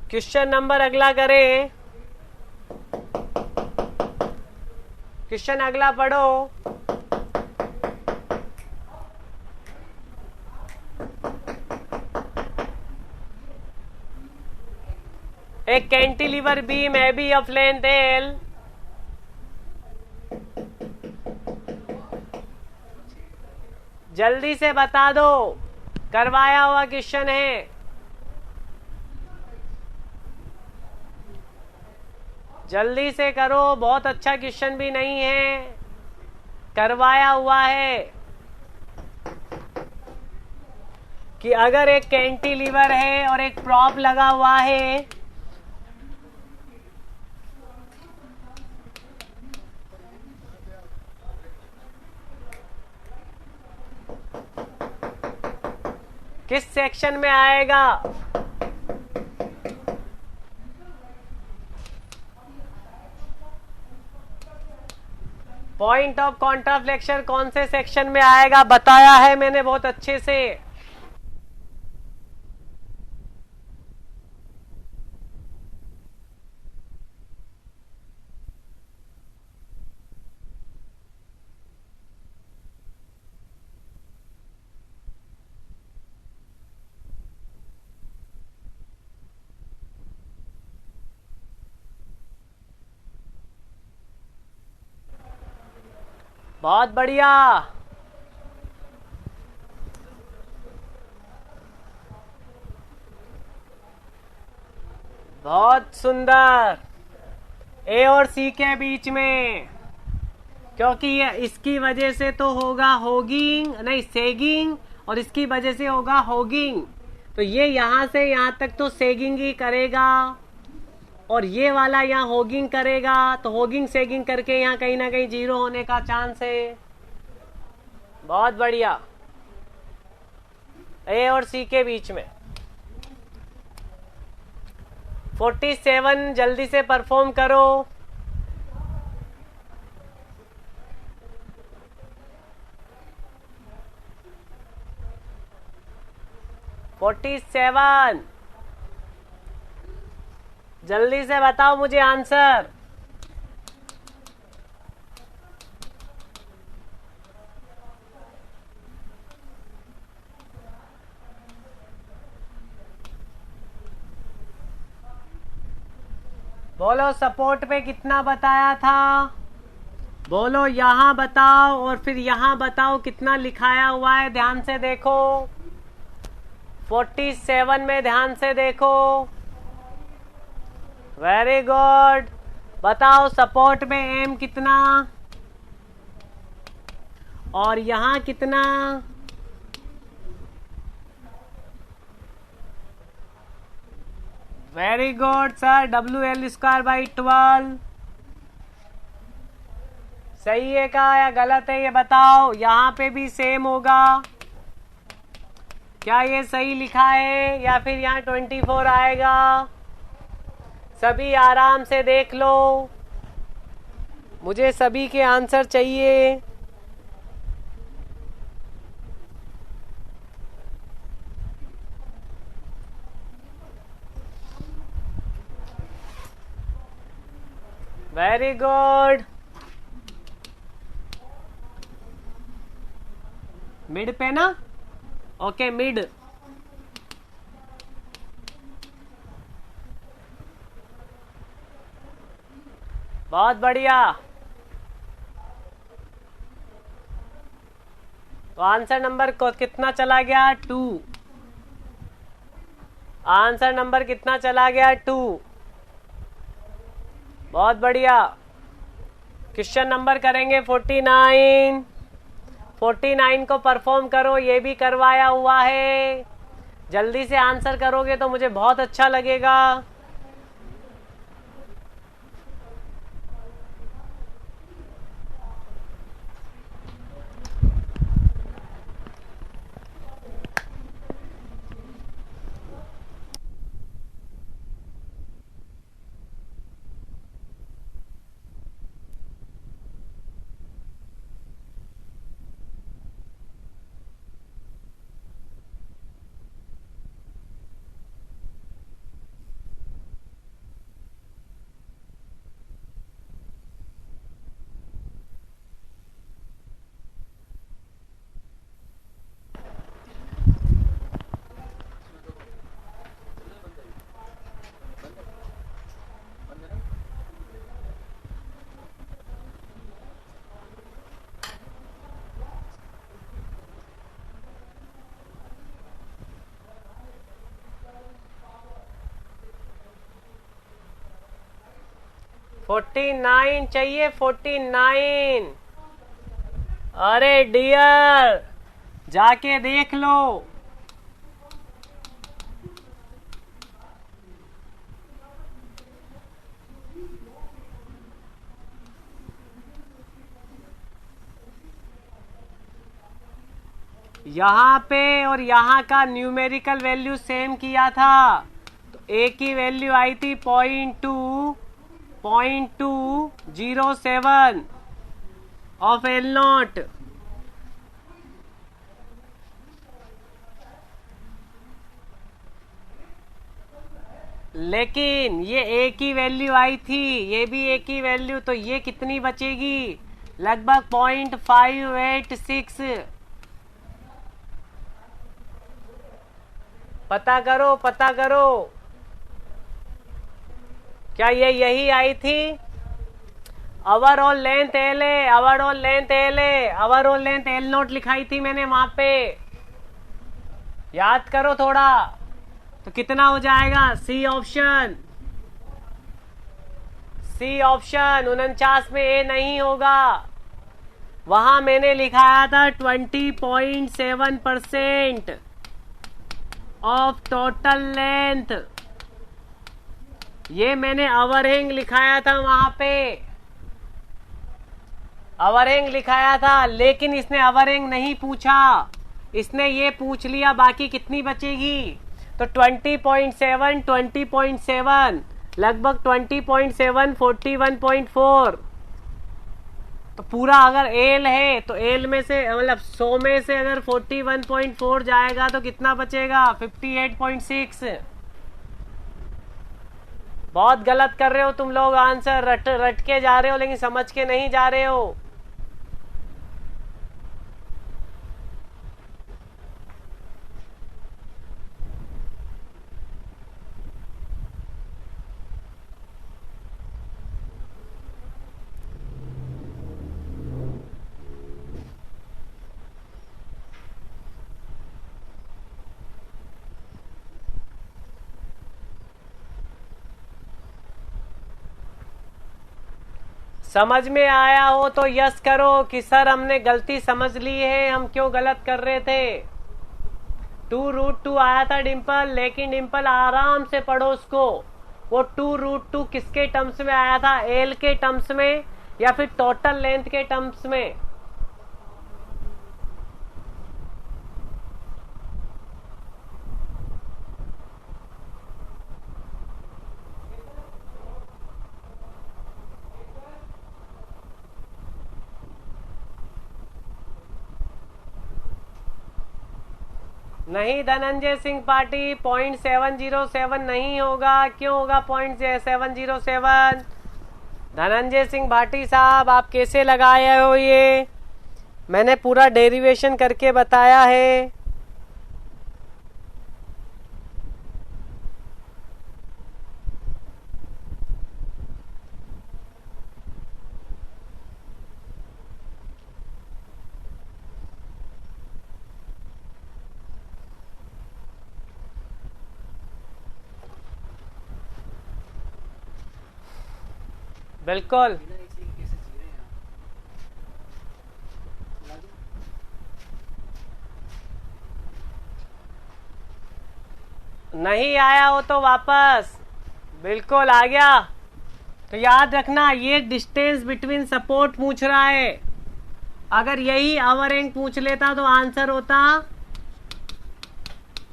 क्वेश्चन नंबर अगला करें, क्वेश्चन अगला पढ़ो। एक cantilever beam AB of length L जल्दी से बता दो, करवाया हुआ क्वेश्चन है, जल्दी से करो, बहुत अच्छा क्वेश्चन भी नहीं है, करवाया हुआ है कि अगर एक कैंटिलीवर है और एक प्रॉप लगा हुआ है, किस सेक्शन में आएगा, पॉइंट ऑफ कॉन्ट्राफ्लेक्शन कौन से सेक्शन में आएगा, बताया है मैंने बहुत अच्छे से। बहुत बढ़िया, बहुत सुंदर। ए और सी के बीच में, क्योंकि ये इसकी वजह से तो होगा होगिंग, नहीं सेगिंग, और इसकी वजह से होगा होगिंग, तो ये यहां से यहां तक तो सेगिंग ही करेगा, और ये वाला यहाँ होगिंग करेगा, तो होगिंग सेगिंग करके यहाँ कहीं ना कहीं जीरो होने का चांस है। बहुत बढ़िया। ए और सी के बीच में 47 जल्दी से परफॉर्म करो। फोर्टी सेवन जल्दी से बताओ मुझे आंसर। बोलो सपोर्ट पे कितना बताया था, बोलो यहां बताओ और फिर यहां बताओ कितना लिखाया हुआ है। ध्यान से देखो 47 में, ध्यान से देखो। Very good. बताओ सपोर्ट में एम कितना और यहां कितना। Very good sir. WL²/12 सही है का या गलत है ये बताओ। यहां पे भी सेम होगा, क्या ये सही लिखा है या फिर यहाँ 24 आएगा। सभी आराम से देख लो, मुझे सभी के आंसर चाहिए। Very good. मिड पे ना, ओके मिड। बहुत बढ़िया। तो आंसर नंबर को कितना चला गया 2। आंसर नंबर कितना चला गया 2। बहुत बढ़िया। क्वेश्चन नंबर करेंगे 49। 49 को परफॉर्म करो, ये भी करवाया हुआ है। जल्दी से आंसर करोगे तो मुझे बहुत अच्छा लगेगा। फोर्टी 49 चाहिए 49। अरे डियर जाके देख लो। यहाँ पे और यहाँ का न्यूमेरिकल वैल्यू सेम किया था, तो ए की वैल्यू आई थी 0.207 ऑफ L0। लेकिन ये ए की वैल्यू आई थी, ये भी ए की वैल्यू, तो ये कितनी बचेगी, लगभग 0.586। पता करो पता करो, क्या ये यही आई थी। ओवरऑल लेंथ एल है, ओवरऑल लेंथ एल है, ओवरऑल लेंथ L0 लिखाई थी मैंने वहां पे, याद करो थोड़ा। तो कितना हो जाएगा, सी ऑप्शन। सी ऑप्शन 49 में ए नहीं होगा, वहां मैंने लिखाया था 20.7% ऑफ टोटल लेंथ, ये मैंने ओवरहैंग लिखाया था वहां पे। ओवरहैंग लिखाया था, लेकिन इसने ओवरहैंग नहीं पूछा, इसने ये पूछ लिया बाकी कितनी बचेगी। तो 20.7 20.7 लगभग 20.7 41.4। तो पूरा अगर एल है तो एल में से मतलब 100 में से अगर 41.4 जाएगा तो कितना बचेगा 58.6। बहुत गलत कर रहे हो तुम लोग, आंसर रट रट के जा रहे हो लेकिन समझ के नहीं जा रहे हो। समझ में आया हो तो यस करो कि सर हमने गलती समझ ली है, हम क्यों गलत कर रहे थे। 2√2 आया था डिम्पल, लेकिन डिम्पल आराम से पढ़ो उसको। वो 2√2 किसके टर्म्स में आया था, एल के टर्म्स में या फिर टोटल लेंथ के टर्म्स में। नहीं धनंजय सिंह पार्टी 0.707 नहीं होगा, क्यों होगा 0.707। धनंजय सिंह भाटी साहब आप कैसे लगाए हो, ये मैंने पूरा डेरिवेशन करके बताया है। बिल्कुल नहीं आया हो तो वापस, बिल्कुल आ गया तो याद रखना ये डिस्टेंस बिटवीन सपोर्ट पूछ रहा है। अगर यही ओवरहैंग पूछ लेता तो आंसर होता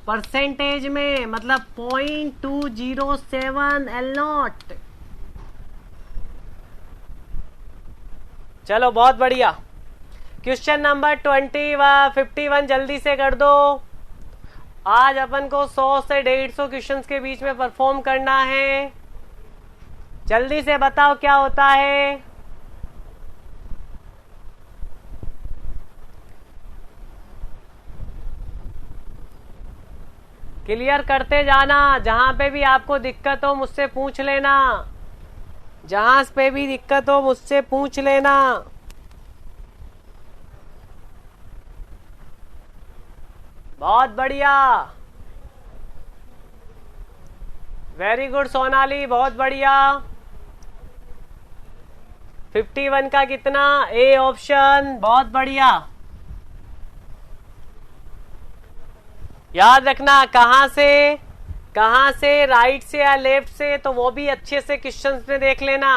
परसेंटेज में, मतलब 0.207 L0। चलो बहुत बढ़िया। क्वेश्चन नंबर 51 जल्दी से कर दो। आज अपन को 100 से 150 क्वेश्चंस के बीच में परफॉर्म करना है। जल्दी से बताओ क्या होता है। क्लियर करते जाना, जहां पे भी आपको दिक्कत हो मुझसे पूछ लेना, जहां पे भी दिक्कत हो मुझसे पूछ लेना। बहुत बढ़िया, वेरी गुड सोनाली, बहुत बढ़िया। 51 का कितना, ए ऑप्शन, बहुत बढ़िया। याद रखना कहां से राइट से या लेफ्ट से, तो वो भी अच्छे से क्वेश्चंस में देख लेना।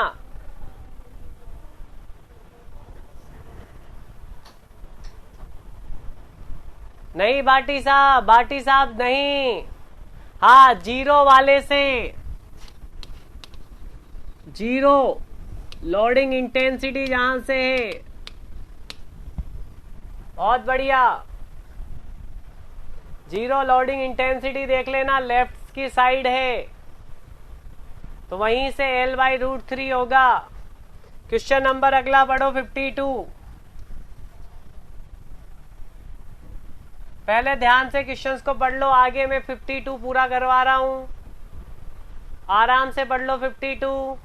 नहीं बाटी साहब नहीं। हाँ, जीरो वाले से, जीरो लोडिंग इंटेंसिटी जहां से है। बहुत बढ़िया, जीरो लोडिंग इंटेंसिटी देख लेना, लेफ्ट की साइड है तो वहीं से L/√3 होगा। क्वेश्चन नंबर अगला पढ़ो 52। पहले ध्यान से क्वेश्चंस को पढ़ लो, आगे मैं 52 पूरा करवा रहा हूं, आराम से पढ़ लो 52।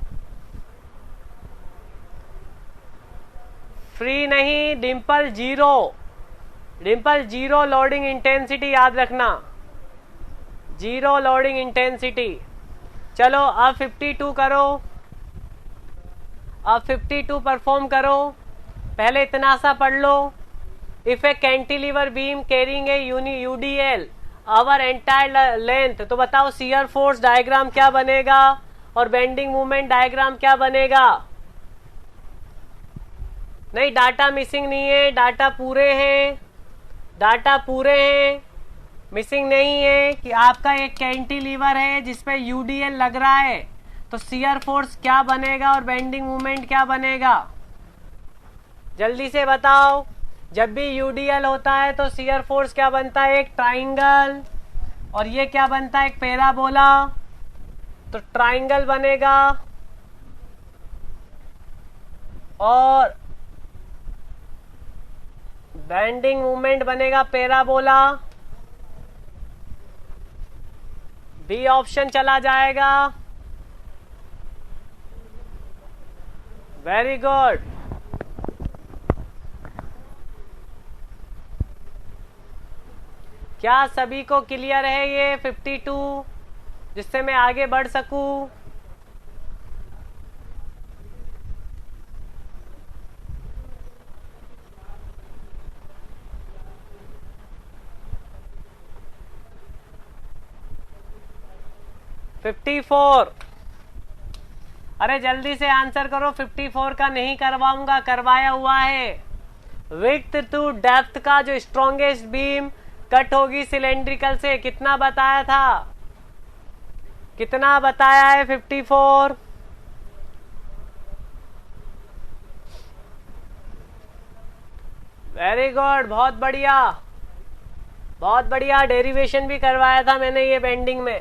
फ्री नहीं, डिम्पल जीरो लोडिंग इंटेंसिटी याद रखना, जीरो लोडिंग इंटेंसिटी। चलो अब 52 करो, अब 52 परफॉर्म करो। पहले इतना सा पढ़ लो, if a cantilever beam carrying a UDL over entire length, तो बताओ शियर फोर्स डायग्राम क्या बनेगा और बेंडिंग मूवमेंट डायग्राम क्या बनेगा। नहीं, डाटा मिसिंग नहीं है, डाटा पूरे हैं, डाटा पूरे हैं, मिसिंग नहीं है। कि आपका एक कैंटिलीवर है जिसपे यूडीएल लग रहा है, तो शियर फोर्स क्या बनेगा और बेंडिंग मोमेंट क्या बनेगा? जल्दी से बताओ। जब भी यूडीएल होता है तो शियर फोर्स क्या बनता है? एक ट्राइंगल। और ये क्या बनता है? एक पैराबोला। तो ट्राइंगल बनेगा और बेंडिंग मूवमेंट बनेगा पैराबोला। बी ऑप्शन चला जाएगा। Very good. क्या सभी को क्लियर है ये 52, जिससे मैं आगे बढ़ सकूं? $54। अरे जल्दी से आंसर करो। 54 का नहीं करवाऊंगा, करवाया हुआ है। विड्थ टू डेप्थ का जो स्ट्रॉन्गेस्ट बीम कट होगी सिलेंड्रिकल से, कितना बताया था? कितना बताया है? 54। वेरी गुड, बहुत बढ़िया, बहुत बढ़िया। डेरिवेशन भी करवाया था मैंने ये बेंडिंग में।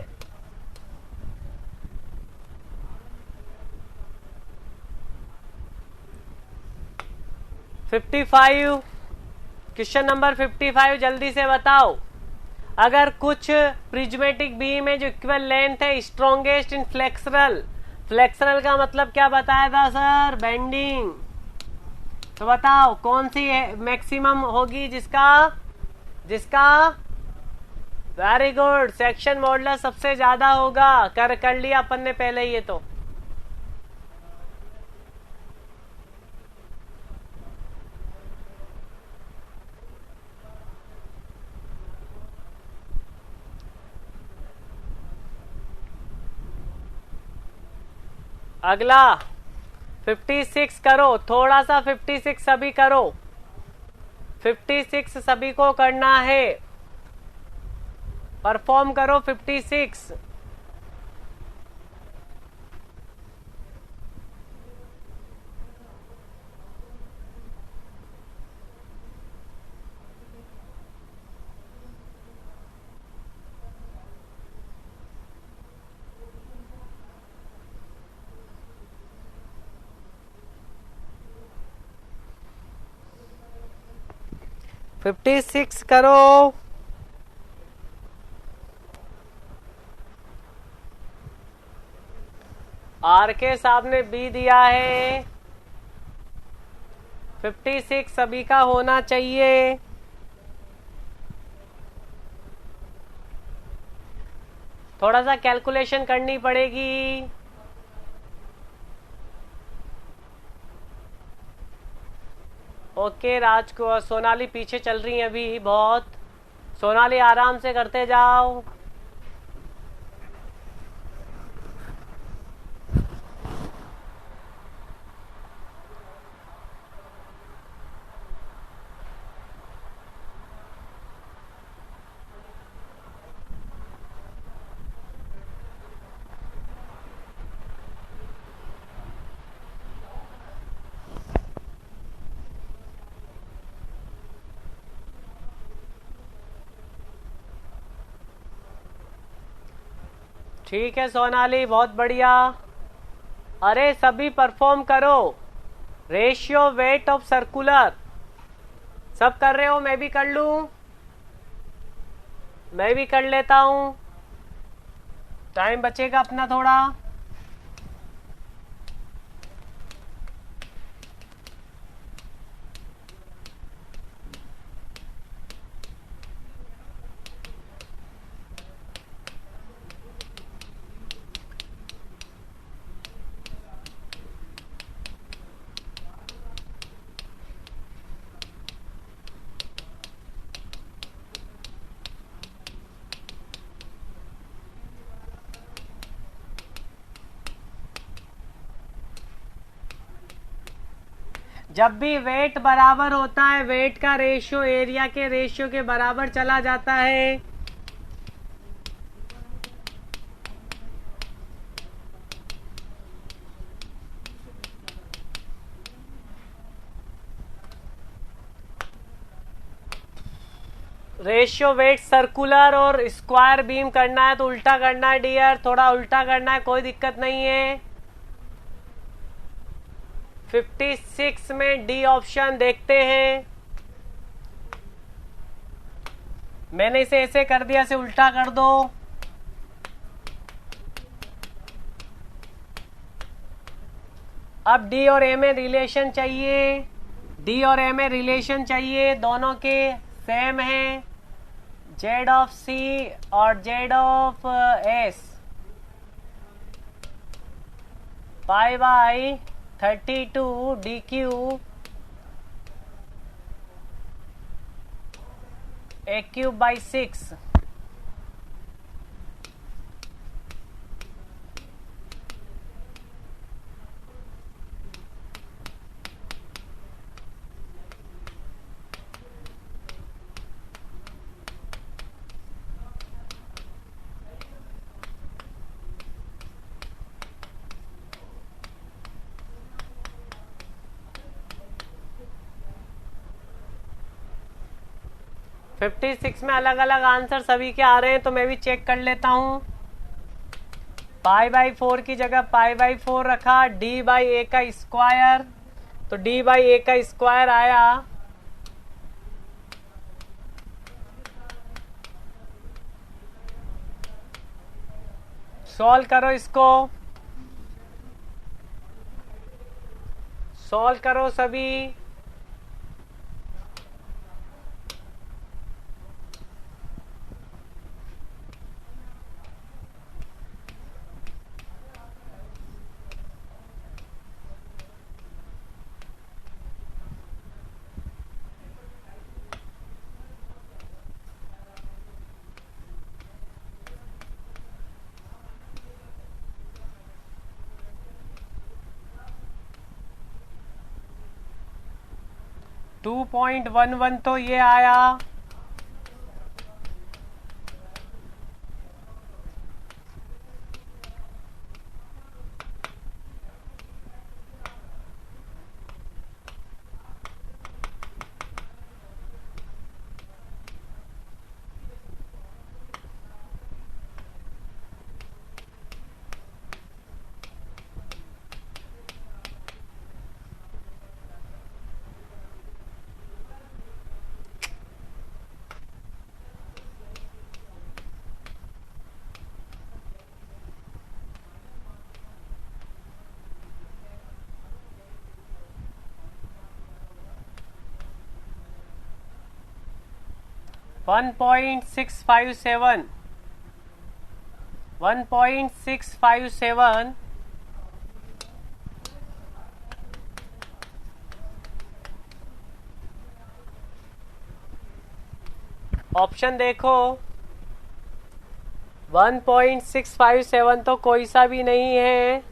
क्वेश्चन नंबर 55, जल्दी से बताओ। अगर कुछ प्रिज्मेटिक बीम है जो इक्वल लेंथ है, स्ट्रॉन्गेस्ट इन फ्लेक्सरल, फ्लेक्सरल का मतलब क्या बताया था सर? बेंडिंग। तो बताओ कौन सी मैक्सिमम होगी जिसका वेरी गुड, सेक्शन मॉडुलस सबसे ज्यादा होगा। कर लिया अपन ने पहले ये तो। अगला 56 करो, थोड़ा सा 56 सभी करो। 56 सभी को करना है, परफॉर्म करो 56। फिफ्टी सिक्स करो। आर के साहब ने बी दिया है। 56 सभी का होना चाहिए। थोड़ा सा कैलकुलेशन करनी पड़ेगी। ओके राज को, सोनाली पीछे चल रही है अभी बहुत। सोनाली आराम से करते जाओ। ठीक है सोनाली, बहुत बढ़िया। अरे सभी परफॉर्म करो। रेशियो वेट ऑफ सर्कुलर सब कर रहे हो? मैं भी कर लूं? मैं भी कर लेता हूं, टाइम बचेगा अपना थोड़ा। जब भी वेट बराबर होता है, वेट का रेशियो एरिया के रेशियो के बराबर चला जाता है। रेशियो वेट सर्कुलर और स्क्वायर बीम करना है तो उल्टा करना है डियर, थोड़ा उल्टा करना है, कोई दिक्कत नहीं है। 56 में डी ऑप्शन देखते हैं। मैंने इसे ऐसे कर दिया, इसे उल्टा कर दो। अब डी और ए में रिलेशन चाहिए, डी और ए में रिलेशन चाहिए, दोनों के सेम है। जेड ऑफ सी और Z of S pi by 32 D Q A cube by 6। Fifty six में अलग अलग आंसर सभी के आ रहे हैं तो मैं भी चेक कर लेता हूं। पाई बाई 4 की जगह पाई बाई 4 रखा, डी बाई ए का स्क्वायर, तो डी बाई ए का स्क्वायर आया। सॉल्व करो इसको, सॉल्व करो सभी। टू 2.11 तो ये आया। वन पॉइंट 1.657 ऑप्शन देखो। 1.657 तो कोई सा भी नहीं है।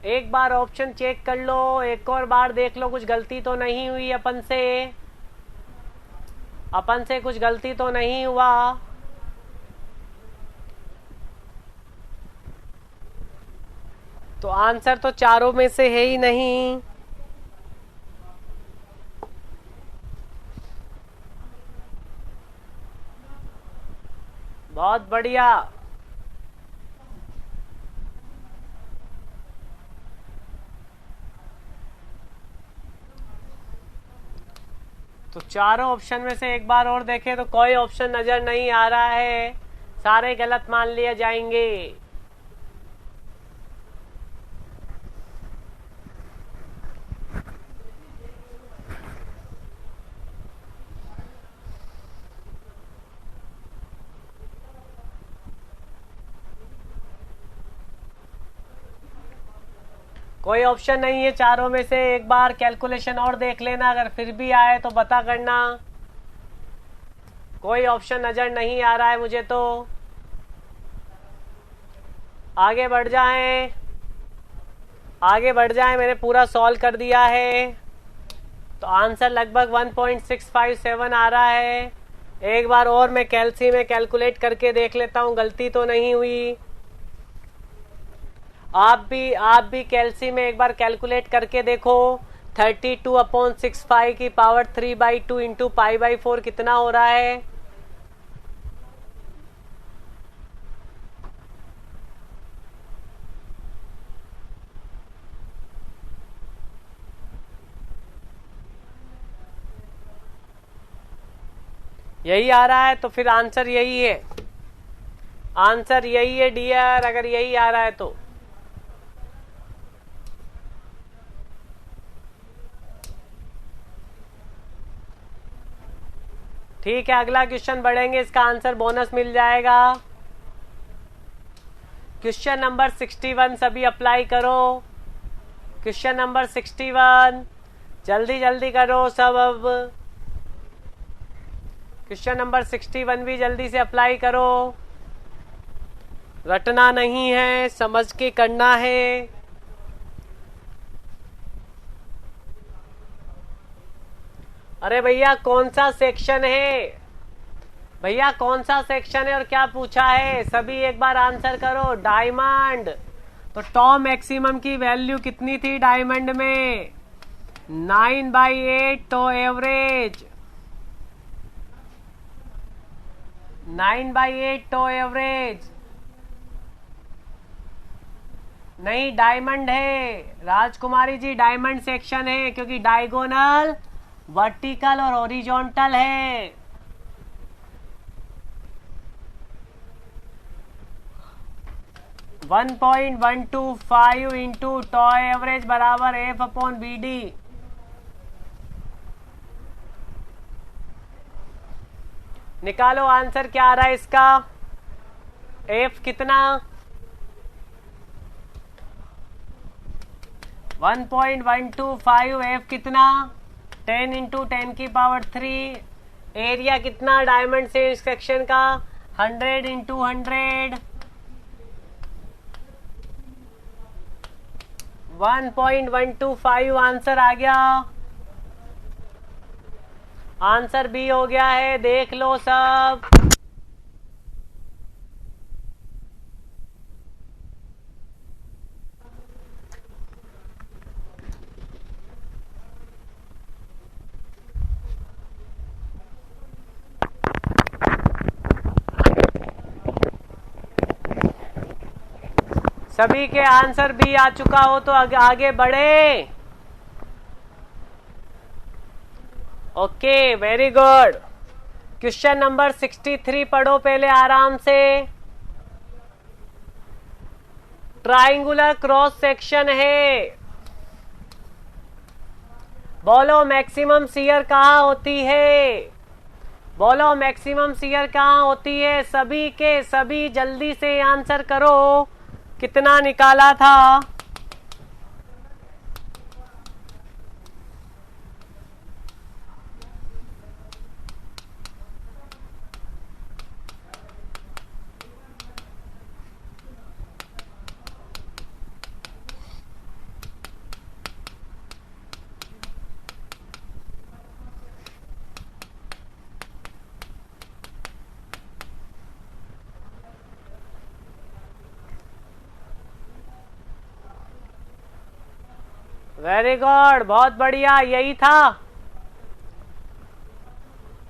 एक बार ऑप्शन चेक कर लो, एक और बार देख लो कुछ गलती तो नहीं हुई अपन से कुछ गलती तो नहीं हुआ। तो आंसर तो चारों में से है ही नहीं। बहुत बढ़िया। तो चारों ऑप्शन में से एक बार और देखें तो कोई ऑप्शन नजर नहीं आ रहा है, सारे गलत मान लिए जाएंगे। कोई ऑप्शन नहीं है चारों में से, एक बार कैलकुलेशन और देख लेना, अगर फिर भी आए तो बता करना। कोई ऑप्शन नजर नहीं आ रहा है मुझे तो। आगे बढ़ जाएं। आगे बढ़ जाए, मैंने पूरा सॉल्व कर दिया है। तो आंसर लगभग 1.657 आ रहा है। एक बार और मैं कैल्सी में कैलकुलेट करके देख लेता हूं, गलती तो नहीं हुई। आप भी कैल्सी में एक बार कैलकुलेट करके देखो। 32/65 की पावर 3/2 इंटू π/4 कितना हो रहा है? यही आ रहा है, तो फिर आंसर यही है। आंसर यही है डियर, अगर यही आ रहा है तो। ठीक है, अगला क्वेश्चन बढ़ेंगे, इसका आंसर बोनस मिल जाएगा। क्वेश्चन नंबर 61 सभी अप्लाई करो। क्वेश्चन नंबर 61 जल्दी जल्दी करो सब। अब क्वेश्चन नंबर 61 भी जल्दी से अप्लाई करो। रटना नहीं है, समझ के करना है। अरे भैया कौन सा सेक्शन है? भैया कौन सा सेक्शन है और क्या पूछा है? सभी एक बार आंसर करो। डायमंड, तो टॉ मैक्सिमम की वैल्यू कितनी थी डायमंड में? 9/8 टॉ एवरेज। 9/8 टॉ एवरेज नहीं, डायमंड है राजकुमारी जी, डायमंड सेक्शन है, क्योंकि डायगोनल, वर्टिकल और हॉरिजॉन्टल है। वन 1.125 इंटू टॉ एवरेज बराबर F/BD। निकालो आंसर क्या आ रहा है इसका। F कितना? 1.125, F कितना? 10 इंटू 10 की पावर 3। एरिया कितना डायमंड से सेक्शन का? 100 इंटू 100। 1.125 आंसर आ गया। आंसर बी हो गया है, देख लो सब। सभी के आंसर भी आ चुका हो तो आगे बढ़े। Okay, very good. Question number 63 पढ़ो पहले आराम से। ट्राइंगुलर क्रॉस सेक्शन है। बोलो मैक्सिमम शियर कहाँ होती है? बोलो मैक्सिमम शियर कहाँ होती है? सभी के सभी जल्दी से आंसर करो। कितना निकाला था? वेरी गुड, बहुत बढ़िया, यही था।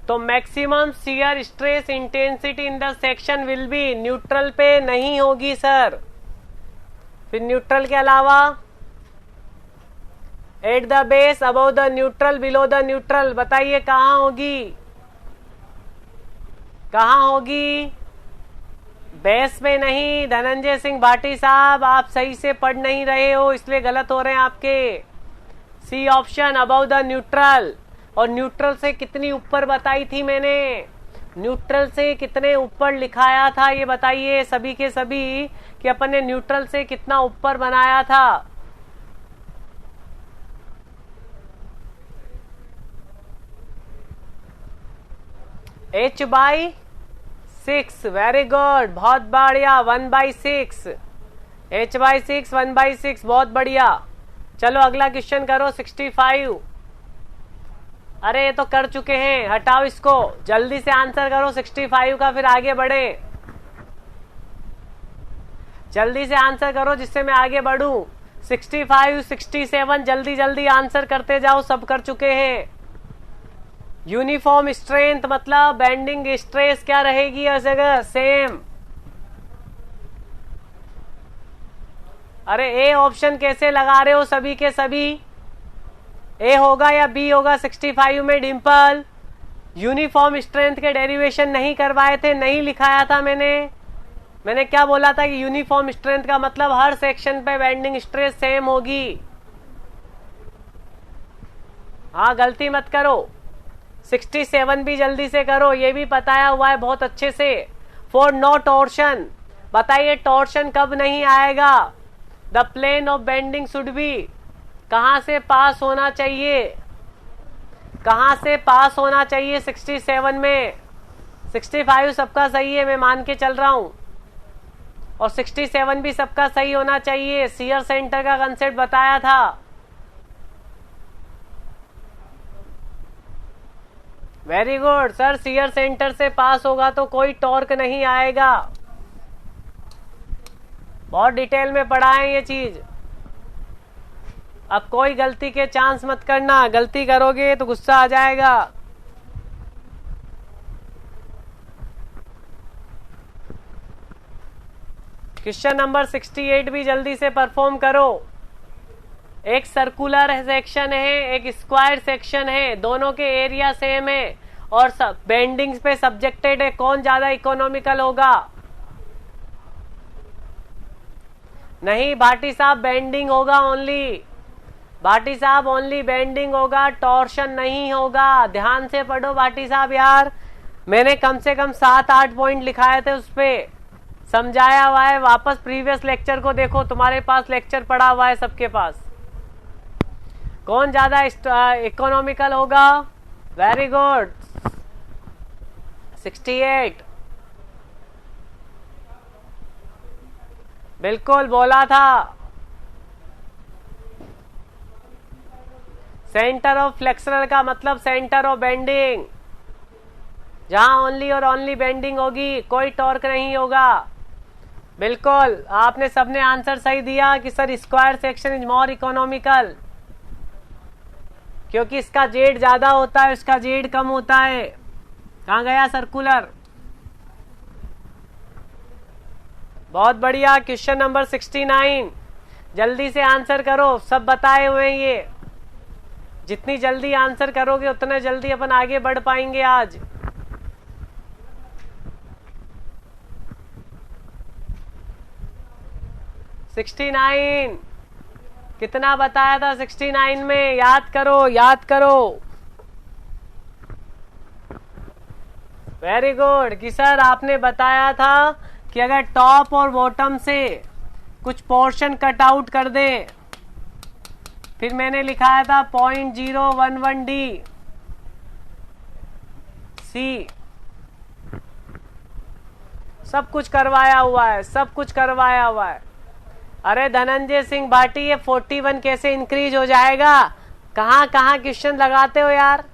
तो maximum shear stress intensity in the section will be, neutral पे नहीं होगी सर। फिर न्यूट्रल के अलावा at the base, above the neutral, below the neutral, बताइए कहाँ होगी? कहाँ होगी? बेस में नहीं। धनंजय सिंह भाटी साहब, आप सही से पढ़ नहीं रहे हो, इसलिए गलत हो रहे हैं आपके। C option, above the neutral. और न्यूट्रल से कितनी ऊपर बताई थी मैंने? न्यूट्रल से कितने ऊपर लिखाया था ये बताइए सभी के सभी, कि अपन ने न्यूट्रल से कितना ऊपर बनाया था। H/6। वेरी गुड, बहुत बढ़िया। 1/6 h/6 1/6, बहुत बढ़िया। चलो अगला क्वेश्चन करो 65। अरे ये तो कर चुके हैं, हटाओ इसको, जल्दी से आंसर करो 65 का, फिर आगे बढ़े। जल्दी से आंसर करो जिससे मैं आगे बढ़ूं। 65 67 जल्दी जल्दी आंसर करते जाओ, सब कर चुके हैं। यूनिफॉर्म स्ट्रेंथ मतलब बेंडिंग स्ट्रेस क्या रहेगी हर जगह? सेम। अरे ए ऑप्शन कैसे लगा रहे हो सभी के सभी? ए होगा या बी होगा 65 में? डिंपल, यूनिफॉर्म स्ट्रेंथ के डेरिवेशन नहीं करवाए थे, नहीं लिखाया था मैंने क्या बोला था कि यूनिफॉर्म स्ट्रेंथ का मतलब हर सेक्शन पे बेंडिंग स्ट्रेस सेम होगी। हाँ गलती मत करो। 67 भी जल्दी से करो, ये भी बताया हुआ है बहुत अच्छे से। फॉर नो टॉर्शन, बताइए टॉर्शन कब नहीं आएगा? The plane of bending should be, कहां से पास होना चाहिए? कहां से पास होना चाहिए 67 में? 65 सबका सही है, मैं मान के चल रहा हूं, और 67 भी सबका सही होना चाहिए। शियर सेंटर का कंसेप्ट बताया था। Very good sir, shear centre से पास होगा तो कोई टॉर्क नहीं आएगा। बहुत डिटेल में पढ़ा है ये चीज। अब कोई गलती के चांस मत करना, गलती करोगे तो गुस्सा आ जाएगा। क्वेश्चन नंबर 68 भी जल्दी से परफॉर्म करो। एक सर्कुलर सेक्शन है, एक स्क्वायर सेक्शन है, दोनों के एरिया सेम है और सब बेंडिंग्स पे सब्जेक्टेड है। कौन ज्यादा इकोनॉमिकल होगा? नहीं भाटी साहब, बेंडिंग होगा ओनली। भाटी साहब ओनली बेंडिंग होगा, टॉर्शन नहीं होगा। ध्यान से पढ़ो भाटी साहब यार, मैंने कम से कम 7-8 पॉइंट लिखाए थे, उस पे समझाया हुआ है। वापस प्रीवियस लेक्चर को देखो, तुम्हारे पास लेक्चर पड़ा हुआ है सबके पास। कौन ज्यादा इकोनॉमिकल होगा? वेरी गुड 68, बिल्कुल बोला था। सेंटर ऑफ फ्लेक्सर का मतलब सेंटर ऑफ बेंडिंग, जहां ओनली और ओनली बेंडिंग होगी, कोई टॉर्क नहीं होगा। बिल्कुल आपने सबने आंसर सही दिया कि sir square section is more economical, क्योंकि इसका जेड ज्यादा होता है, उसका जेड कम होता है। कहां गया सर्कुलर? बहुत बढ़िया। क्वेश्चन नंबर 69 जल्दी से आंसर करो, सब बताए हुए हैं ये। जितनी जल्दी आंसर करोगे उतना जल्दी अपन आगे बढ़ पाएंगे आज। $69 कितना बताया था 69 में? याद करो, याद करो। वेरी गुड कि सर आपने बताया था कि अगर टॉप और बॉटम से कुछ पोर्शन कट आउट कर दे, फिर मैंने लिखाया था 0.011 डी सी। सब कुछ करवाया हुआ है, सब कुछ करवाया हुआ है। अरे धनंजय सिंह भाटी, ये 41 कैसे इंक्रीज हो जाएगा? कहाँ कहाँ क्वेश्चन लगाते हो यार।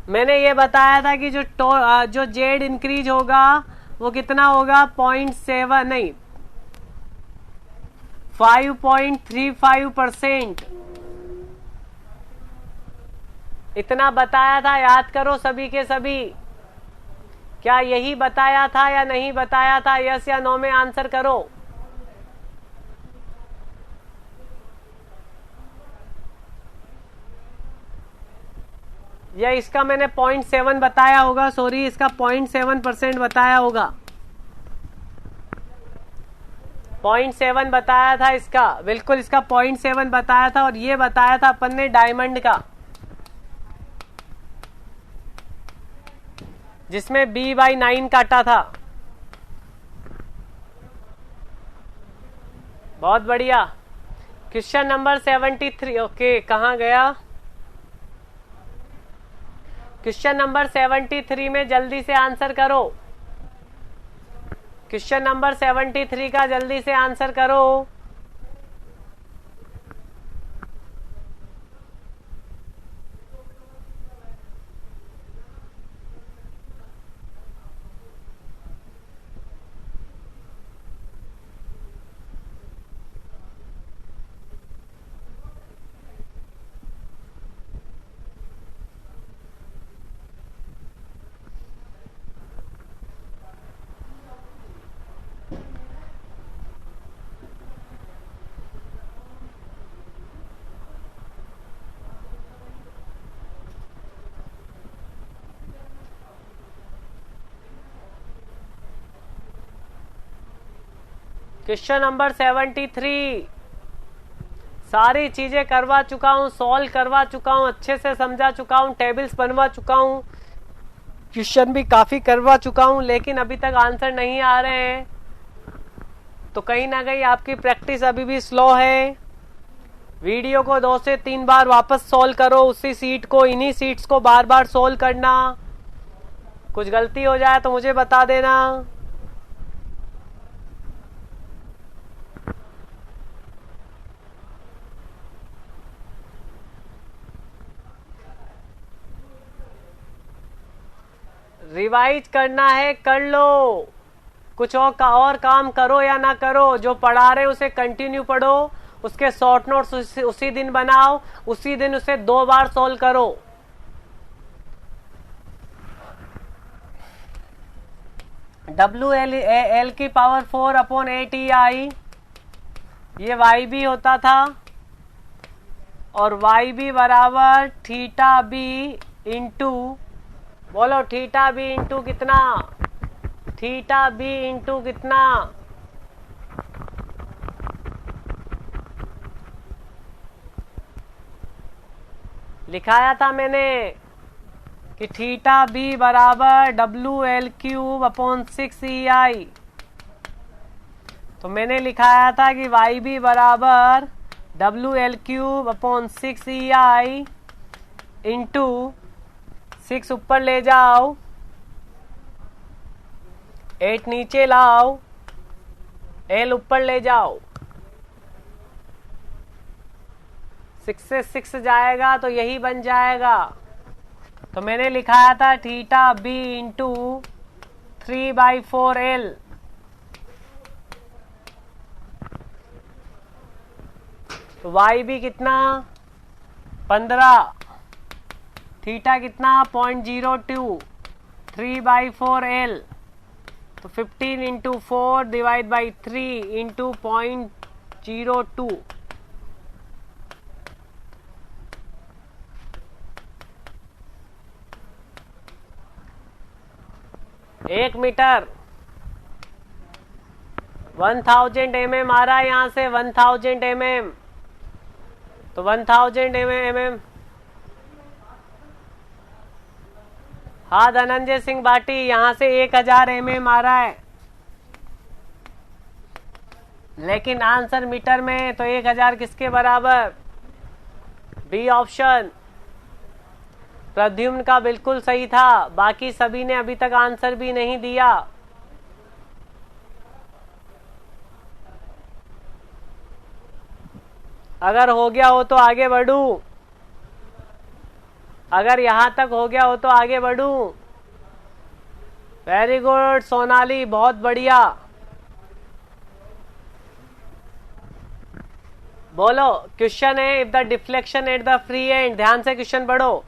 मैंने ये बताया था कि जो जेड इंक्रीज होगा वो कितना होगा? 0.7 नहीं 5.35%। इतना बताया था, याद करो सभी के सभी। क्या यही बताया था या नहीं बताया था? यस या नो में आंसर करो। या इसका मैंने 0.7 बताया होगा, सॉरी इसका 0.7% बताया होगा। 0.7 बताया था इसका, बिल्कुल इसका 0.7 बताया था। और ये बताया था अपन ने डायमंड का, जिसमें B/9 काटा था। बहुत बढ़िया। क्वेश्चन नंबर 73, ओके कहाँ गया? क्वेश्चन नंबर 73 में जल्दी से आंसर करो। क्वेश्चन नंबर 73 का जल्दी से आंसर करो। Question number 73। सारी चीजें करवा चुका हूं, सॉल्व करवा चुका हूं, अच्छे से समझा चुका हूं, टेबल्स बनवा चुका हूं, क्वेश्चन भी काफी करवा चुका हूं, लेकिन अभी तक आंसर नहीं आ रहे हैं। तो कहीं ना कहीं आपकी प्रैक्टिस अभी भी स्लो है। वीडियो को 2 से 3 बार वापस सॉल्व करो, उसी सीट को, इन्हीं सीट्स को बार बार सॉल्व करना। कुछ गलती हो जाए तो मुझे बता देना। रिवाइज करना है, कर लो। कुछ और काम करो या ना करो, जो पढ़ा रहे उसे कंटिन्यू पढ़ो, उसके शॉर्ट नोट्स उसी दिन बनाओ, उसी दिन उसे 2 बार सॉल्व करो। WL की पावर 4/8EI, ये YB होता था, और YB बराबर थीटा बी इंटू, बोलो थीटा बी इंटू कितना, थीटा बी इंटू कितना, लिखाया था मैंने कि थीटा बी बराबर WL³/6EI। तो मैंने लिखाया था कि YB बराबर WL³/6EI इंटू 6 ऊपर ले जाओ, 8 नीचे लाओ, L ऊपर ले जाओ, 6 से 6 जाएगा तो यही बन जाएगा। तो मैंने लिखाया था थीटा बी इंटू 3/4L। तो YB कितना, 15, थीटा कितना 0.02, 3/4L, तो 15 into 4 divide by 3 into 0.02। 1 meter 1000 mm आ रहा है यहां से, 1000 mm, तो 1000 mm। हाँ धनंजय सिंह भाटी, यहां से 1000 mm आ रहा है, लेकिन आंसर मीटर में, तो 1000 किसके बराबर, बी ऑप्शन। प्रद्युम्न का बिल्कुल सही था, बाकी सभी ने अभी तक आंसर भी नहीं दिया। अगर हो गया हो तो आगे बढ़ूं, अगर यहां तक हो गया हो तो आगे बढ़ूं। वेरी गुड सोनाली, बहुत बढ़िया। बोलो क्वेश्चन है, if the deflection at the free and, ध्यान से क्वेश्चन पढ़ो।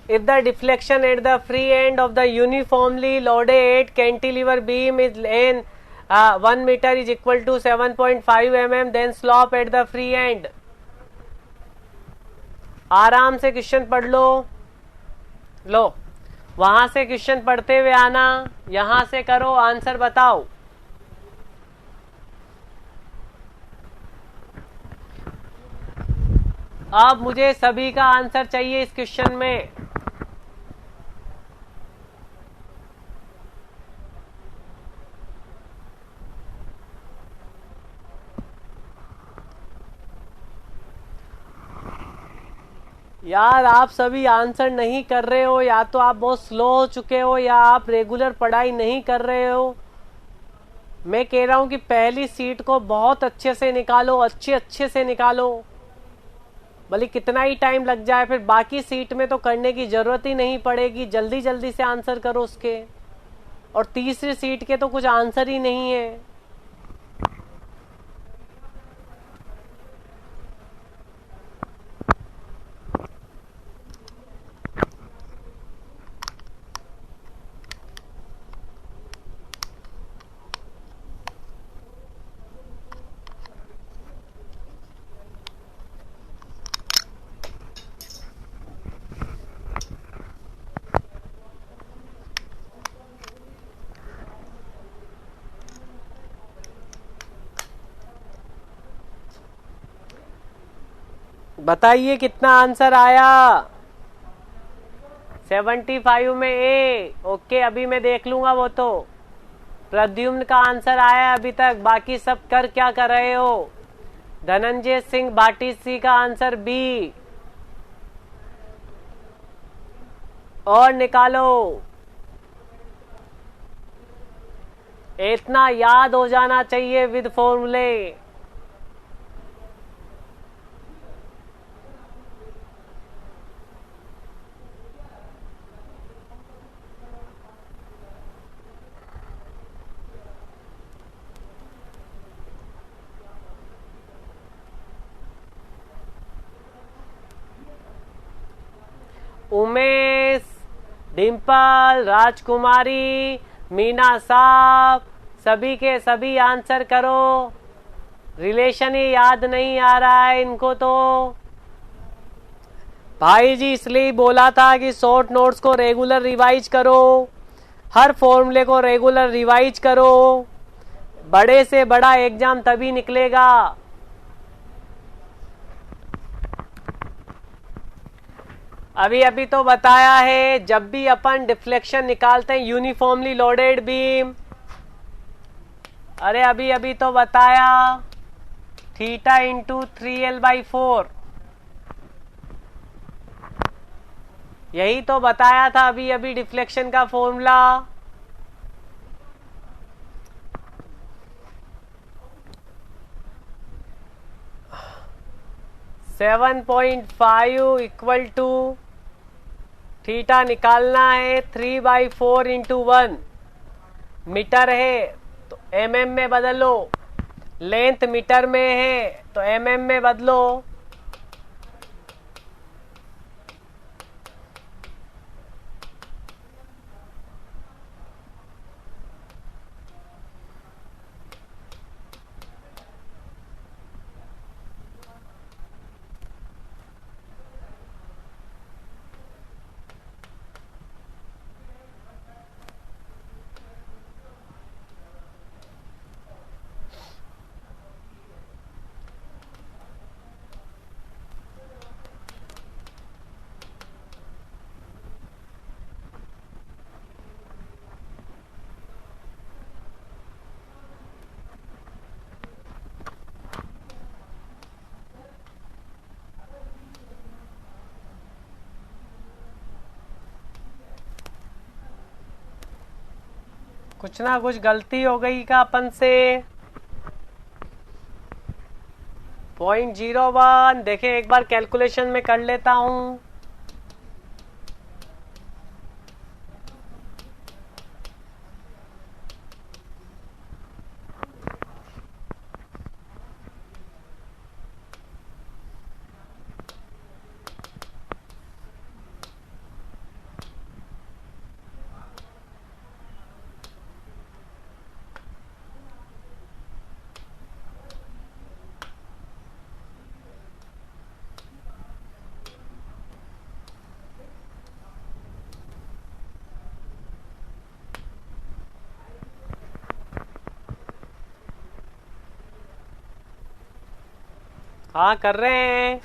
If the deflection at the free end of the uniformly loaded cantilever beam is in 1 meter is equal to 7.5 mm, then slope at the free end। आराम से question पढ़ लो, लो वहां से question पढ़ते हुए आना, यहां से करो, आंसर बताओ। अब मुझे सभी का आंसर चाहिए इस क्वेश्चन में। यार आप सभी आंसर नहीं कर रहे हो, या तो आप बहुत स्लो हो चुके हो, या आप रेगुलर पढ़ाई नहीं कर रहे हो। मैं कह रहा हूं कि पहली सीट को बहुत अच्छे से निकालो, अच्छे से निकालो, भले कितना ही टाइम लग जाए, फिर बाकी सीट में तो करने की जरूरत ही नहीं पड़ेगी, जल्दी जल्दी से आंसर करो उसके। और तीसरी सीट के तो कुछ आंसर ही नहीं है। बताइए कितना आंसर आया? 75 में ए। ओके, अभी मैं देख लूंगा वो तो। प्रद्युम्न का आंसर आया अभी तक, बाकी सब क्या कर रहे हो? धनंजय सिंह भाटी सी का आंसर बी। और निकालो। इतना याद हो जाना चाहिए विद फॉर्मूले। उमेश, डिम्पल, राजकुमारी, मीना साहब, सभी के सभी आंसर करो। रिलेशन ही याद नहीं आ रहा है इनको तो। भाई जी इसलिए बोला था कि शॉर्ट नोट्स को रेगुलर रिवाइज करो, हर फॉर्मूले को रेगुलर रिवाइज करो, बड़े से बड़ा एग्जाम तभी निकलेगा। अभी अभी तो बताया है, जब भी अपन डिफ्लेक्शन निकालते हैं यूनिफॉर्मली लोडेड बीम, अरे अभी अभी तो बताया थीटा इंटू 3L/4, यही तो बताया था अभी अभी डिफ्लेक्शन का फॉर्मूला। $7.5 इक्वल टू थीटा निकालना है 3/4 इंटू 1। मीटर है तो mm में बदलो, लेंथ मीटर में है तो mm में बदलो। कुछ ना कुछ गलती हो गई का अपन से। 0.01 देखें, एक बार कैलकुलेशन में कर लेता हूं। हाँ कर रहे हैं।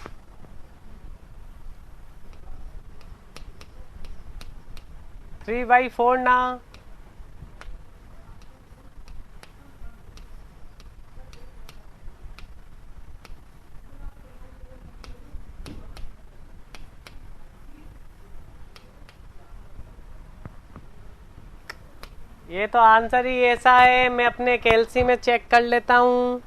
थ्री बाई फोर ना। ये तो आंसर ही ऐसा है, मैं अपने कैलसी में चेक कर लेता हूँ।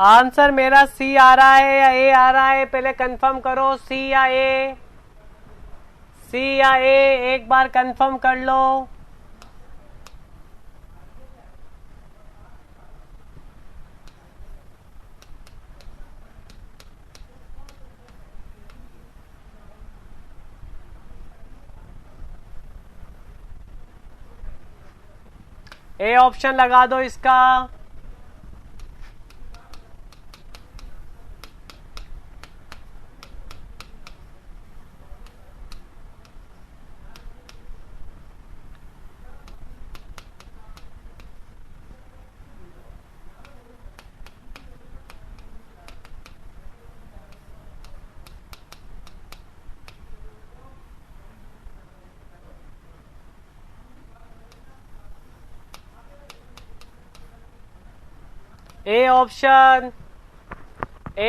आंसर मेरा सी आ रहा है या ए आ रहा है, पहले कंफर्म करो सी या ए। सी या ए, एक बार कंफर्म कर लो। ए ऑप्शन लगा दो इसका। ए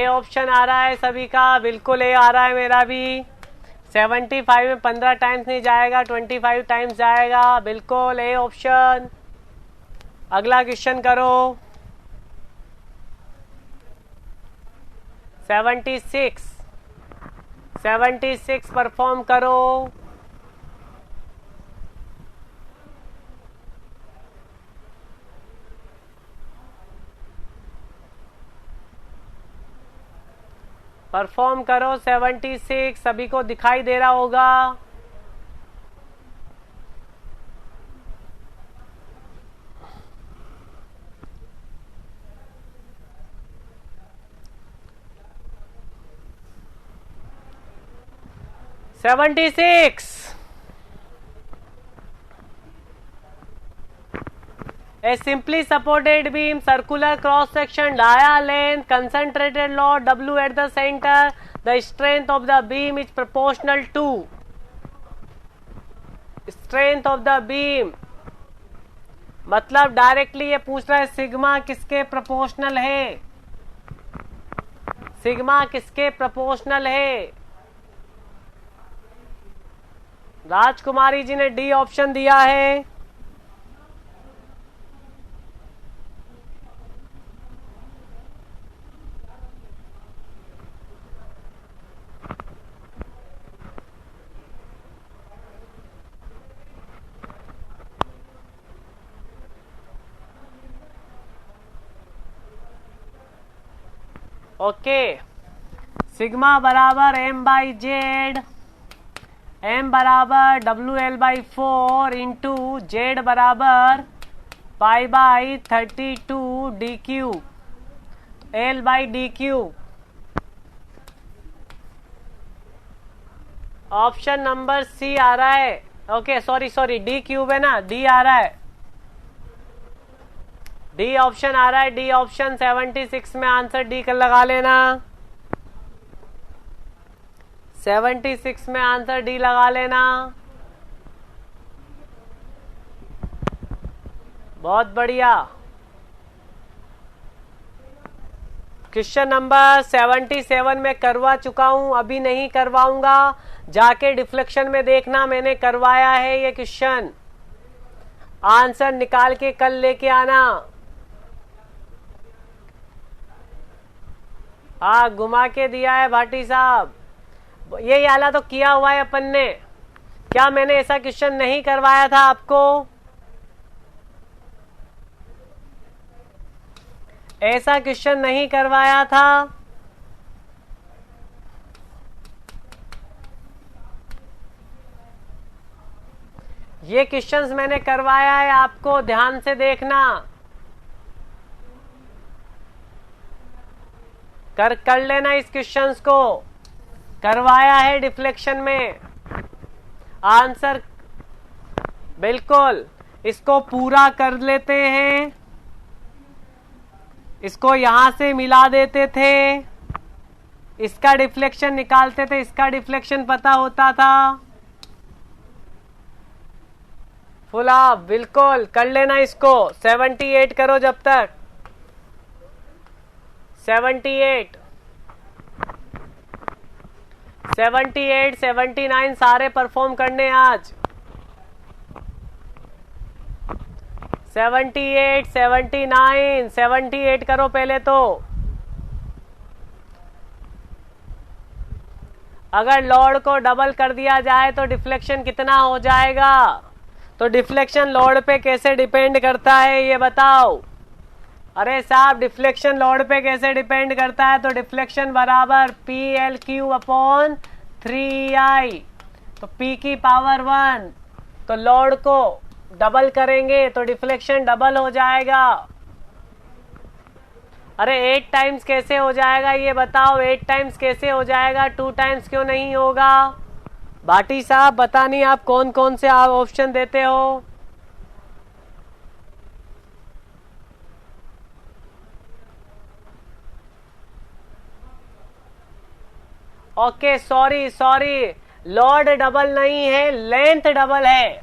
ऑप्शन आ रहा है सभी का, बिल्कुल ए आ रहा है मेरा भी। 75 में 15 टाइम्स नहीं जाएगा, 25 टाइम्स जाएगा, बिल्कुल ए ऑप्शन। अगला क्वेश्चन करो। 76 परफॉर्म करो। परफॉर्म करो 76, सभी को दिखाई दे रहा होगा। Seventy six A simply supported beam, circular cross section, dia length, concentrated load W at the center. The strength of the beam is proportional to strength of the beam. मतलब directly ये पूछ रहा है सिग्मा किसके proportional है, sigma किसके proportional है। राजकुमारी जी ने डी ऑप्शन दिया है। ओके, सिग्मा बराबर एम बाई जेड, एम बराबर W L by 4 into Z बराबर pi by 32 D cube L by D cube. Option number C आ रहा है। ओके सॉरी डी क्यूब है ना, डी आ रहा है, डी ऑप्शन आ रहा है, डी ऑप्शन। 76 में आंसर डी कर लगा लेना, 76 में आंसर डी लगा लेना। बहुत बढ़िया। क्वेश्चन नंबर 77 में करवा चुका हूं, अभी नहीं करवाऊंगा, जाके डिफ्लेक्शन में देखना, मैंने करवाया है ये क्वेश्चन। आंसर निकाल के कल लेके आना। हाँ घुमा के दिया है भाटी साहब, ये वाला तो किया हुआ है अपन ने। क्या मैंने ऐसा क्वेश्चन नहीं करवाया था आपको? ऐसा क्वेश्चन नहीं करवाया था। ये क्वेश्चंस मैंने करवाया है, आपको ध्यान से देखना। कर लेना इस क्वेश्चंस को, करवाया है डिफ्लेक्शन में। आंसर बिल्कुल, इसको पूरा कर लेते हैं, इसको यहां से मिला देते थे, इसका डिफ्लेक्शन निकालते थे, इसका डिफ्लेक्शन पता होता था। फुल ऑफ, बिल्कुल कर लेना इसको। 78 करो जब तक, 78, 79 सारे परफॉर्म करने आज। 78, 79, 78 करो पहले तो। अगर लोड को डबल कर दिया जाए तो डिफ्लेक्शन कितना हो जाएगा? तो डिफ्लेक्शन लोड पे कैसे डिपेंड करता है ये बताओ। अरे साहब डिफ्लेक्शन लोड पे कैसे डिपेंड करता है? तो डिफ्लेक्शन बराबर P L Q upon 3I। तो P की पावर 1, तो लोड को डबल करेंगे तो डिफ्लेक्शन डबल हो जाएगा। अरे 8 टाइम्स कैसे हो जाएगा ये बताओ, 8 टाइम्स कैसे हो जाएगा, 2 टाइम्स क्यों नहीं होगा? भाटी साहब बता नहीं आप कौन कौन से आप ऑप्शन देते हो? ओके सॉरी लोड डबल नहीं है, लेंथ डबल है।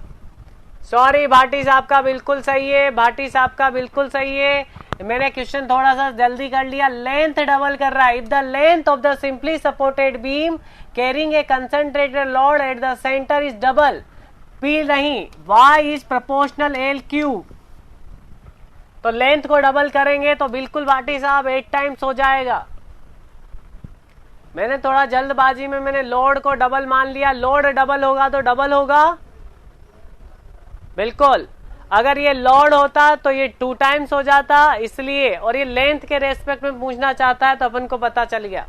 सॉरी भाटी साहब का बिल्कुल सही है, भाटी साहब का बिल्कुल सही है। मैंने क्वेश्चन थोड़ा सा जल्दी कर लिया, लेंथ डबल कर रहा है। If the length of the simply supported beam carrying a concentrated load at the centre is double, P नहीं, Y is proportional L cube. तो लेंथ को डबल करेंगे तो बिल्कुल भाटी साहब 8 टाइम्स हो जाएगा। मैंने थोड़ा जल्दबाजी में मैंने लोड को डबल मान लिया, लोड डबल होगा तो डबल होगा बिल्कुल। अगर ये लोड होता तो ये 2 टाइम्स हो जाता, इसलिए, और ये लेंथ के रेस्पेक्ट में पूछना चाहता है तो अपन को पता चल गया।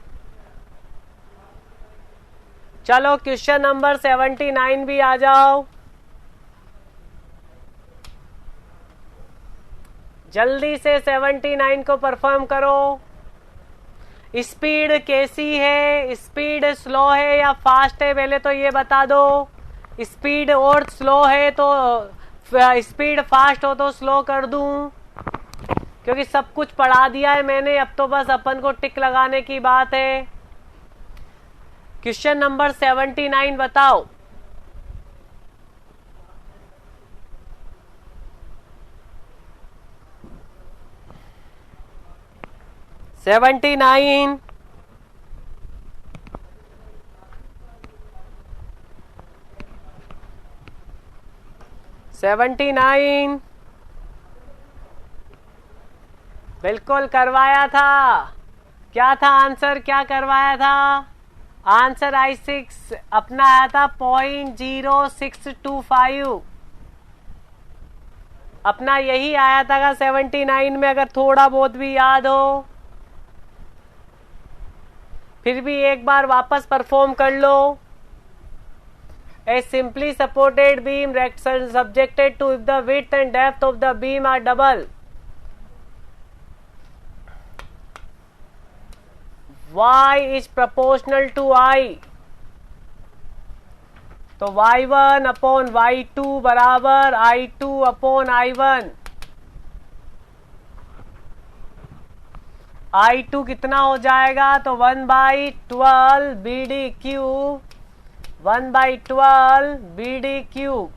चलो क्वेश्चन नंबर 79 भी आ जाओ, जल्दी से 79 को परफॉर्म करो। स्पीड कैसी है, स्पीड स्लो है या फास्ट है, पहले तो ये बता दो। स्पीड और स्लो है तो स्पीड फास्ट हो तो स्लो कर दूं, क्योंकि सब कुछ पढ़ा दिया है मैंने, अब तो बस अपन को टिक लगाने की बात है। क्वेश्चन नंबर 79 बताओ। सेवेंटी नाइन, बिल्कुल करवाया था। क्या था आंसर, क्या करवाया था? आंसर I6 अपना आया था 0.0625, अपना यही आया था 79 में, अगर थोड़ा बहुत भी याद हो। फिर भी एक बार वापस परफॉर्म कर लो। A simply supported beam subjected to if the width and depth of the beam are double, Y is proportional to I। तो Y1 अपॉन Y2 बराबर I2 अपॉन I1। I2 कितना हो जाएगा? तो 1/12 BD cube, 1/12 BD cube.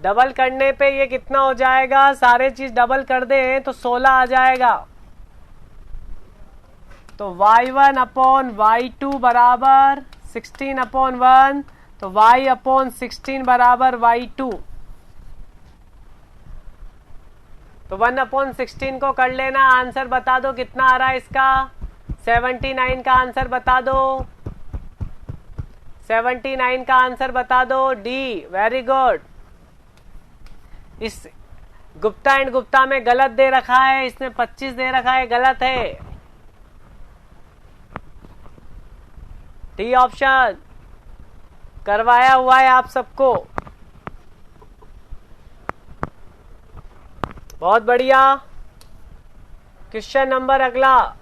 Double करने पे ये कितना हो जाएगा? सारे चीज डबल कर दें तो 16 आ जाएगा। तो Y1 अपॉन Y2 बराबर 16/1, तो Y अपॉन 16 बराबर Y2। तो 1/16 को कर लेना, आंसर बता दो कितना आ रहा है इसका। 79 का आंसर बता दो, 79 का आंसर बता दो, डी। Very good. इस गुप्ता एंड गुप्ता में गलत दे रखा है, इसमें 25 दे रखा है, गलत है। डी ऑप्शन करवाया हुआ है आप सबको, बहुत बढ़िया। क्वेश्चन नंबर अगला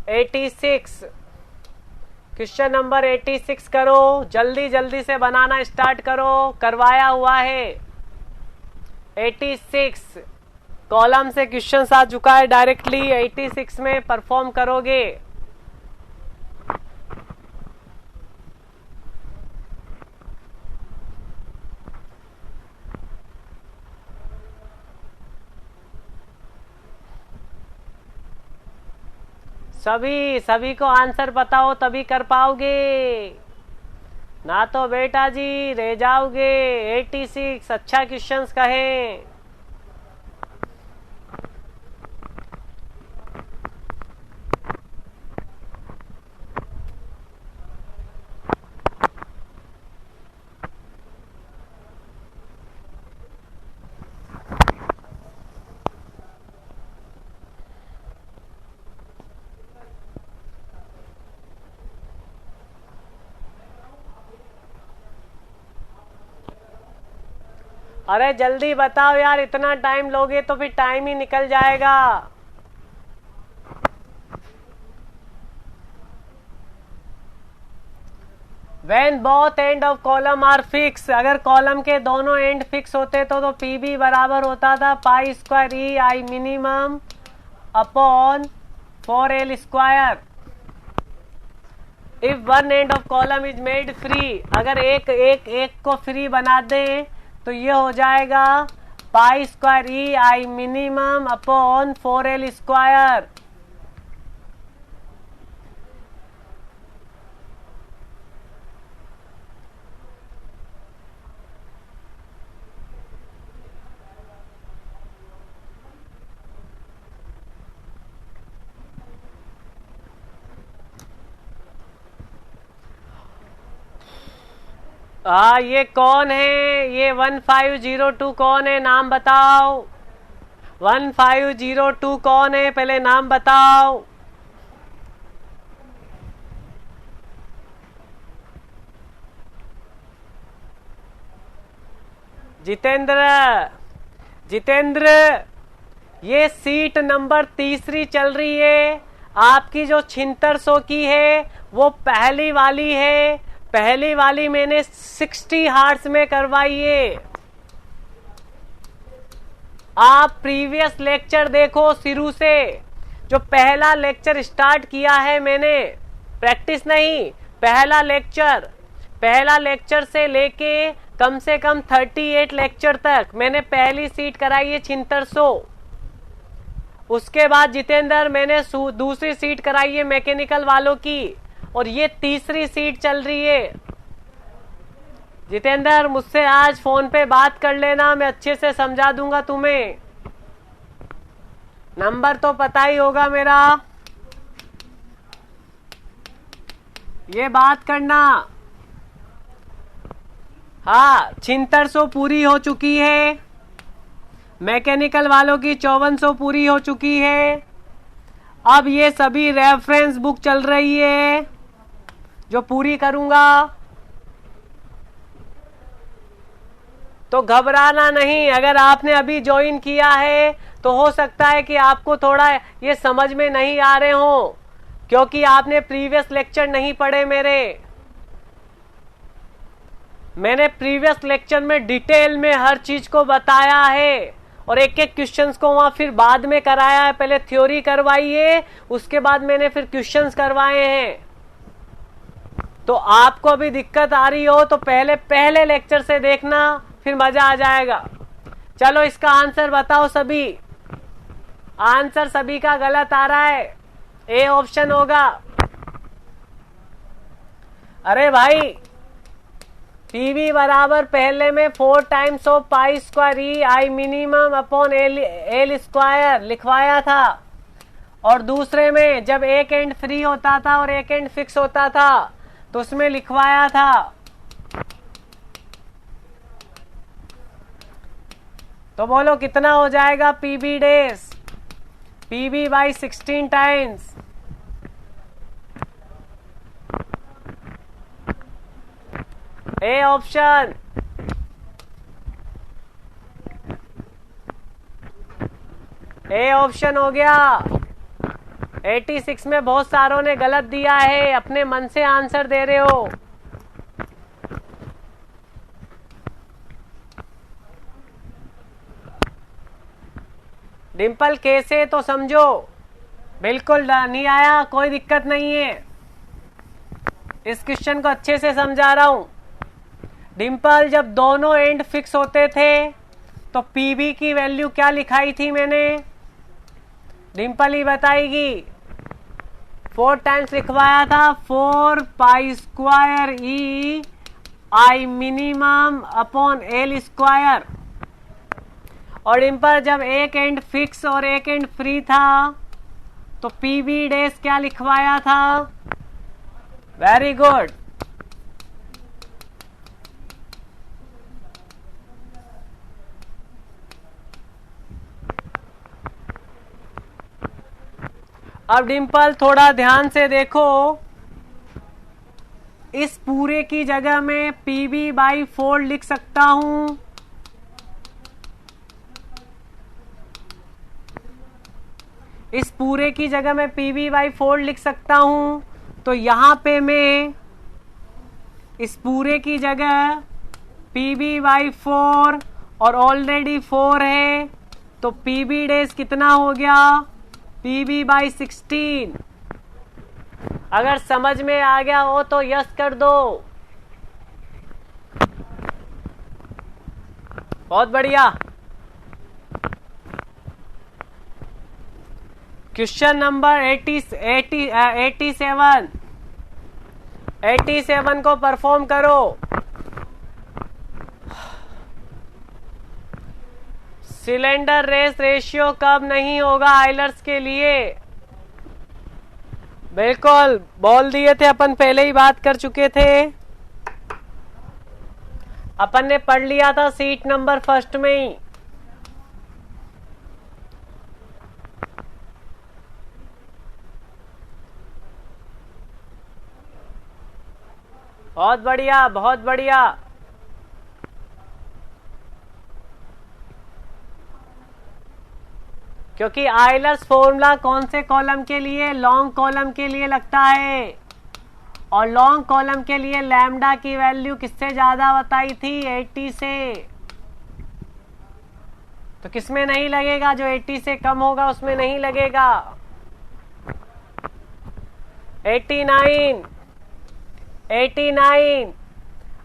86, क्वेश्चन नंबर 86 करो, जल्दी जल्दी से बनाना स्टार्ट करो, करवाया हुआ है। 86 कॉलम से क्वेश्चन आ चुका है, डायरेक्टली 86 में परफॉर्म करोगे। सभी को आंसर पता हो तभी कर पाओगे, ना तो बेटा जी रह जाओगे। 86 अच्छा क्वेश्चंस कहें। अरे जल्दी बताओ यार, इतना टाइम लोगे तो फिर टाइम ही निकल जाएगा। When both end of column are fixed, अगर कॉलम के दोनों एंड फिक्स होते तो पीबी बराबर होता था pi square E I minimum upon 4l square. If one end of column is made free, अगर एक को फ्री बना दें तो ये हो जाएगा पाई स्क्वायर ई आई मिनिमम अपॉन 4l स्क्वायर। ये कौन है? ये 1502 कौन है? नाम बताओ। 1502 कौन है? पहले नाम बताओ। जितेंद्र, ये सीट नंबर 3 चल रही है। आपकी जो 7600 की है वो पहली वाली है। पहली वाली मैंने 60 हार्ट्स में करवाई है। आप प्रीवियस लेक्चर देखो शुरू से, जो पहला लेक्चर स्टार्ट किया है मैंने, प्रैक्टिस नहीं, पहला लेक्चर से लेके कम से कम 38 लेक्चर तक मैंने पहली सीट कराई है 7600। उसके बाद जितेंद्र मैंने दूसरी सीट कराई है मैकेनिकल वालों की, और ये 3री सीट चल रही है। जितेंद्र मुझसे आज फोन पे बात कर लेना, मैं अच्छे से समझा दूंगा तुम्हें। नंबर तो पता ही होगा मेरा, ये बात करना। हाँ, 7600 पूरी हो चुकी है। मैकेनिकल वालों की 5400 पूरी हो चुकी है। अब ये सभी रेफरेंस बुक चल रही है जो पूरी करूंगा, तो घबराना नहीं। अगर आपने अभी ज्वाइन किया है तो हो सकता है कि आपको थोड़ा ये समझ में नहीं आ रहे हो, क्योंकि आपने प्रीवियस लेक्चर नहीं पढ़े मैंने प्रीवियस लेक्चर में डिटेल में हर चीज को बताया है, और एक एक क्वेश्चंस को वहां फिर बाद में कराया है। पहले थ्योरी करवाई है, उसके बाद मैंने फिर क्वेश्चंस करवाए हैं। तो आपको अभी दिक्कत आ रही हो तो पहले लेक्चर से देखना, फिर मजा आ जाएगा। चलो इसका आंसर बताओ सभी। आंसर सभी का गलत आ रहा है, ए ऑप्शन होगा। अरे भाई, पीवी बराबर पहले में 4 times of pi square E I minimum upon L square लिखवाया था, और दूसरे में जब एक एंड फ्री होता था और एक एंड फिक्स होता था तो उसमें लिखवाया था। तो बोलो कितना हो जाएगा पीबी डेज? PB by 16 times. A option. A option हो गया। 86 में बहुत सारों ने गलत दिया है, अपने मन से आंसर दे रहे हो। डिंपल कैसे तो समझो, बिल्कुल नहीं आया, कोई दिक्कत नहीं है। इस क्वेश्चन को अच्छे से समझा रहा हूं। डिंपल, जब दोनों एंड फिक्स होते थे तो पीबी की वैल्यू क्या लिखाई थी मैंने? डिंपल ही बताएगी। 4 टाइम्स लिखवाया था 4 पाई स्क्वायर ई आई मिनिमम अपॉन एल स्क्वायर। और इन पर जब एक एंड फिक्स और एक एंड फ्री था तो पी बी डैश क्या लिखवाया था? Very good. अब डिम्पल थोड़ा ध्यान से देखो, इस पूरे की जगह में पी बी बाई 4 लिख सकता हूं। इस पूरे की जगह मैं पी बी बाई 4 लिख सकता हूं। तो यहां पे मैं इस पूरे की जगह पी बी बाई 4 और ऑलरेडी 4 है तो पी बी डैश कितना हो गया? P B by 16। अगर समझ में आ गया हो तो यस कर दो। बहुत बढ़िया। क्वेश्चन नंबर 87 को परफॉर्म करो। सिलेंडर रेस रेशियो कब नहीं होगा आइलर्स के लिए? बिल्कुल बोल दिए थे अपन, पहले ही बात कर चुके थे। अपन ने पढ़ लिया था सीट नंबर फर्स्ट में ही। बहुत बढ़िया, बहुत बढ़िया। क्योंकि आइलर्स फॉर्मूला कौन से कॉलम के लिए? लॉन्ग कॉलम के लिए लगता है। और लॉन्ग कॉलम के लिए लैम्डा की वैल्यू किससे ज्यादा बताई थी? 80 से। तो किसमें नहीं लगेगा? जो 80 से कम होगा उसमें नहीं लगेगा। 89।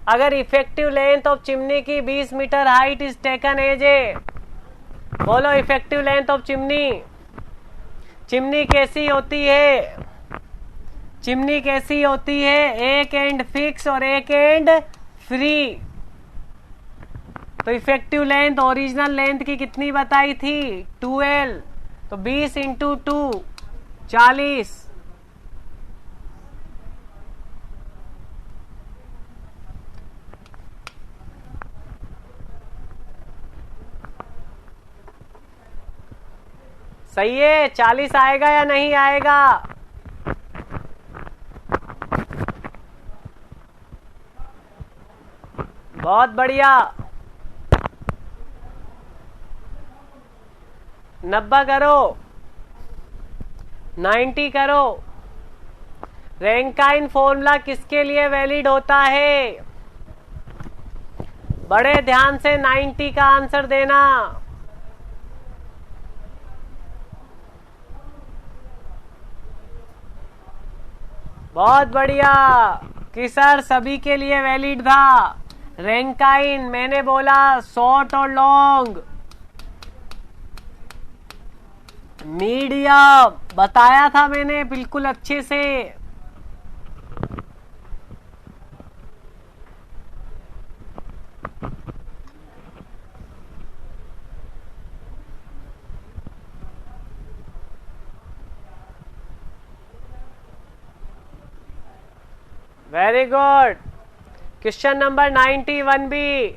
अगर इफेक्टिव लेंथ ऑफ चिमनी की 20 metre height is taken as a, बोलो effective length of chimney. Chimney कैसी होती है? चिमनी कैसी होती है? एक एंड फिक्स और एक एंड फ्री। तो इफेक्टिव लेंथ ओरिजिनल लेंथ की कितनी बताई थी? 12। तो 20 इंटू 2 40। सही है। 40 आएगा या नहीं आएगा? बहुत बढ़िया। 90 करो, 90 करो। रैंकाइन फॉर्मूला किसके लिए वैलिड होता है? बड़े ध्यान से 90 का आंसर देना। बहुत बढ़िया कि सर सभी के लिए वैलिड था। रैंकाइन मैंने बोला शॉर्ट और लॉन्ग, मीडियम बताया था मैंने बिल्कुल अच्छे से। Very good. क्वेश्चन नंबर 91 भी।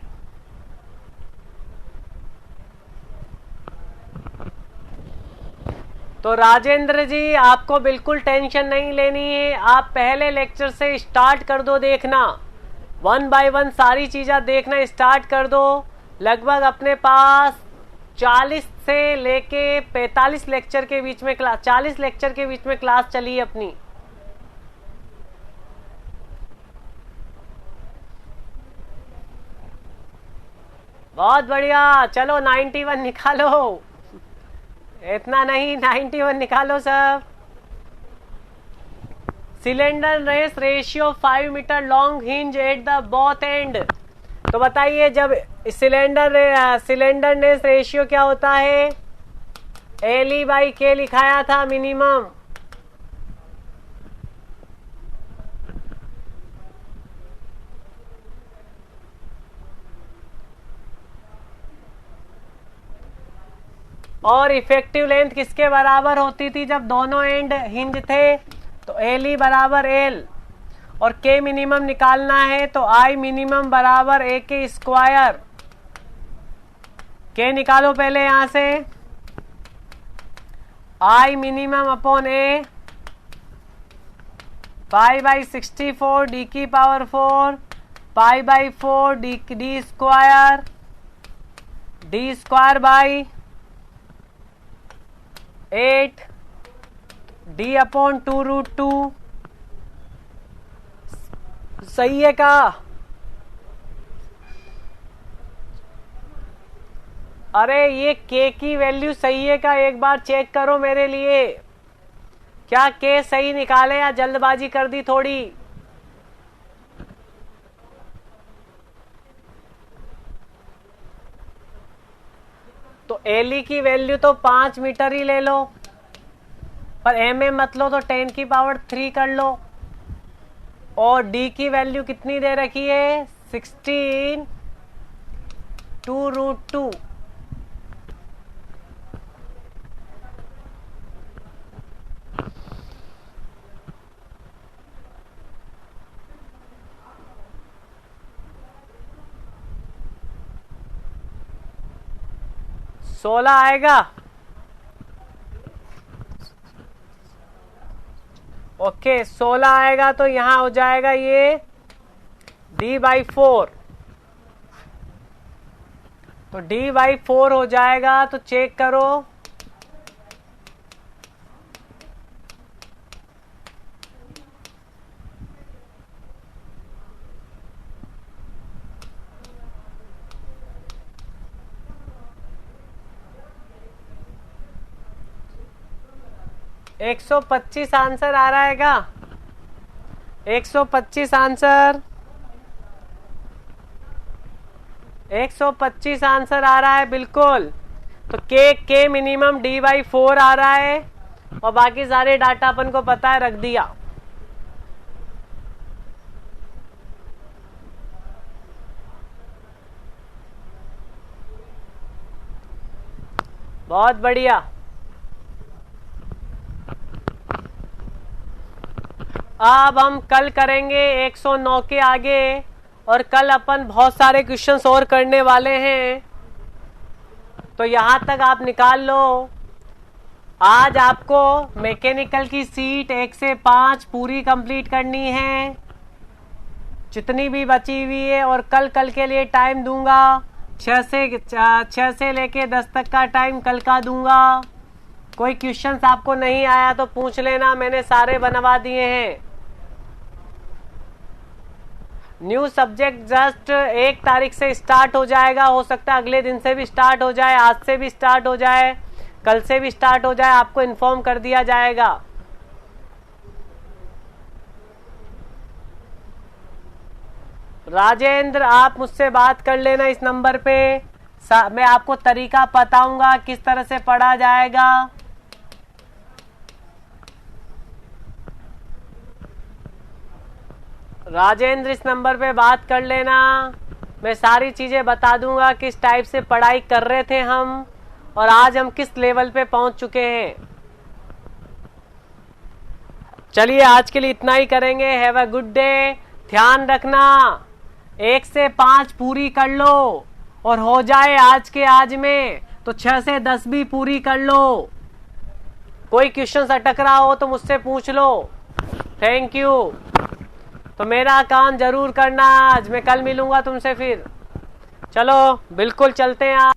तो राजेंद्र जी आपको बिल्कुल टेंशन नहीं लेनी है, आप पहले लेक्चर से स्टार्ट कर दो देखना, 1 बाय 1 सारी चीजें देखना स्टार्ट कर दो। लगभग अपने पास 40 से लेके 45 लेक्चर के बीच में क्लास, 40 लेक्चर के बीच में क्लास चली है अपनी। बहुत बढ़िया। चलो 91 निकालो, इतना नहीं 91 निकालो सब। सिलेंडर रेस ratio 5 meter long hinge at the both end. तो बताइए जब सिलेंडर रेस रेशियो क्या होता है? एल बाई के लिखाया था मिनिमम। और इफेक्टिव लेंथ किसके बराबर होती थी जब दोनों एंड हिंज थे? तो एल ई बराबर एल, और के मिनिमम निकालना है तो आई मिनिमम बराबर ए के स्क्वायर। के निकालो पहले यहां से, I minimum upon a 5/64 D की power 4 π/4 D square by 8 D upon 2√2। सही है का? अरे ये के की वैल्यू सही है का? एक बार चेक करो मेरे लिए, क्या के सही निकाले या जल्दबाजी कर दी थोड़ी? तो एल की वैल्यू तो 5 मीटर ही ले लो, पर एम में मत लो तो 10 की पावर 3 कर लो। और डी की वैल्यू कितनी दे रखी है? 16 2√2। सोलह आएगा। ओके 16 आएगा तो यहां हो जाएगा ये d/4। तो d/4 हो जाएगा, तो चेक करो। एक 125 आंसर आ रहा है क्या? 125 आंसर, 125 आंसर आ रहा है बिल्कुल। तो के मिनिमम d/4 आ रहा है, और बाकी सारे डाटा अपन को पता है, रख दिया। बहुत बढ़िया। अब हम कल करेंगे 109 के आगे, और कल अपन बहुत सारे क्वेश्चंस और करने वाले हैं, तो यहां तक आप निकाल लो। आज आपको मैकेनिकल की सीट 1 से 5 पूरी कंप्लीट करनी है, जितनी भी बची हुई है, और कल के लिए टाइम दूंगा 6 से लेके 10 तक का टाइम कल का दूंगा। कोई क्वेश्चंस आपको नहीं आया तो पूछ लेना, मैंने सारे बनवा दिए हैं। न्यू सब्जेक्ट जस्ट 1 तारीख से स्टार्ट हो जाएगा, हो सकता है अगले दिन से भी स्टार्ट हो जाए, आज से भी स्टार्ट हो जाए, कल से भी स्टार्ट हो जाए, आपको इन्फॉर्म कर दिया जाएगा। राजेंद्र आप मुझसे बात कर लेना इस नंबर पे, मैं आपको तरीका बताऊंगा किस तरह से पढ़ा जाएगा। राजेंद्र इस नंबर पे बात कर लेना, मैं सारी चीजें बता दूंगा किस टाइप से पढ़ाई कर रहे थे हम, और आज हम किस लेवल पे पहुंच चुके हैं। चलिए आज के लिए इतना ही करेंगे। Have a good day. ध्यान रखना 1 से 5 पूरी कर लो, और हो जाए आज के आज में तो 6 से 10 भी पूरी कर लो। कोई क्वेश्चन अटक रहा हो तो मुझसे पूछ लो। Thank you. तो मेरा काम जरूर करना आज, मैं कल मिलूंगा तुमसे फिर। चलो बिल्कुल चलते हैं आप।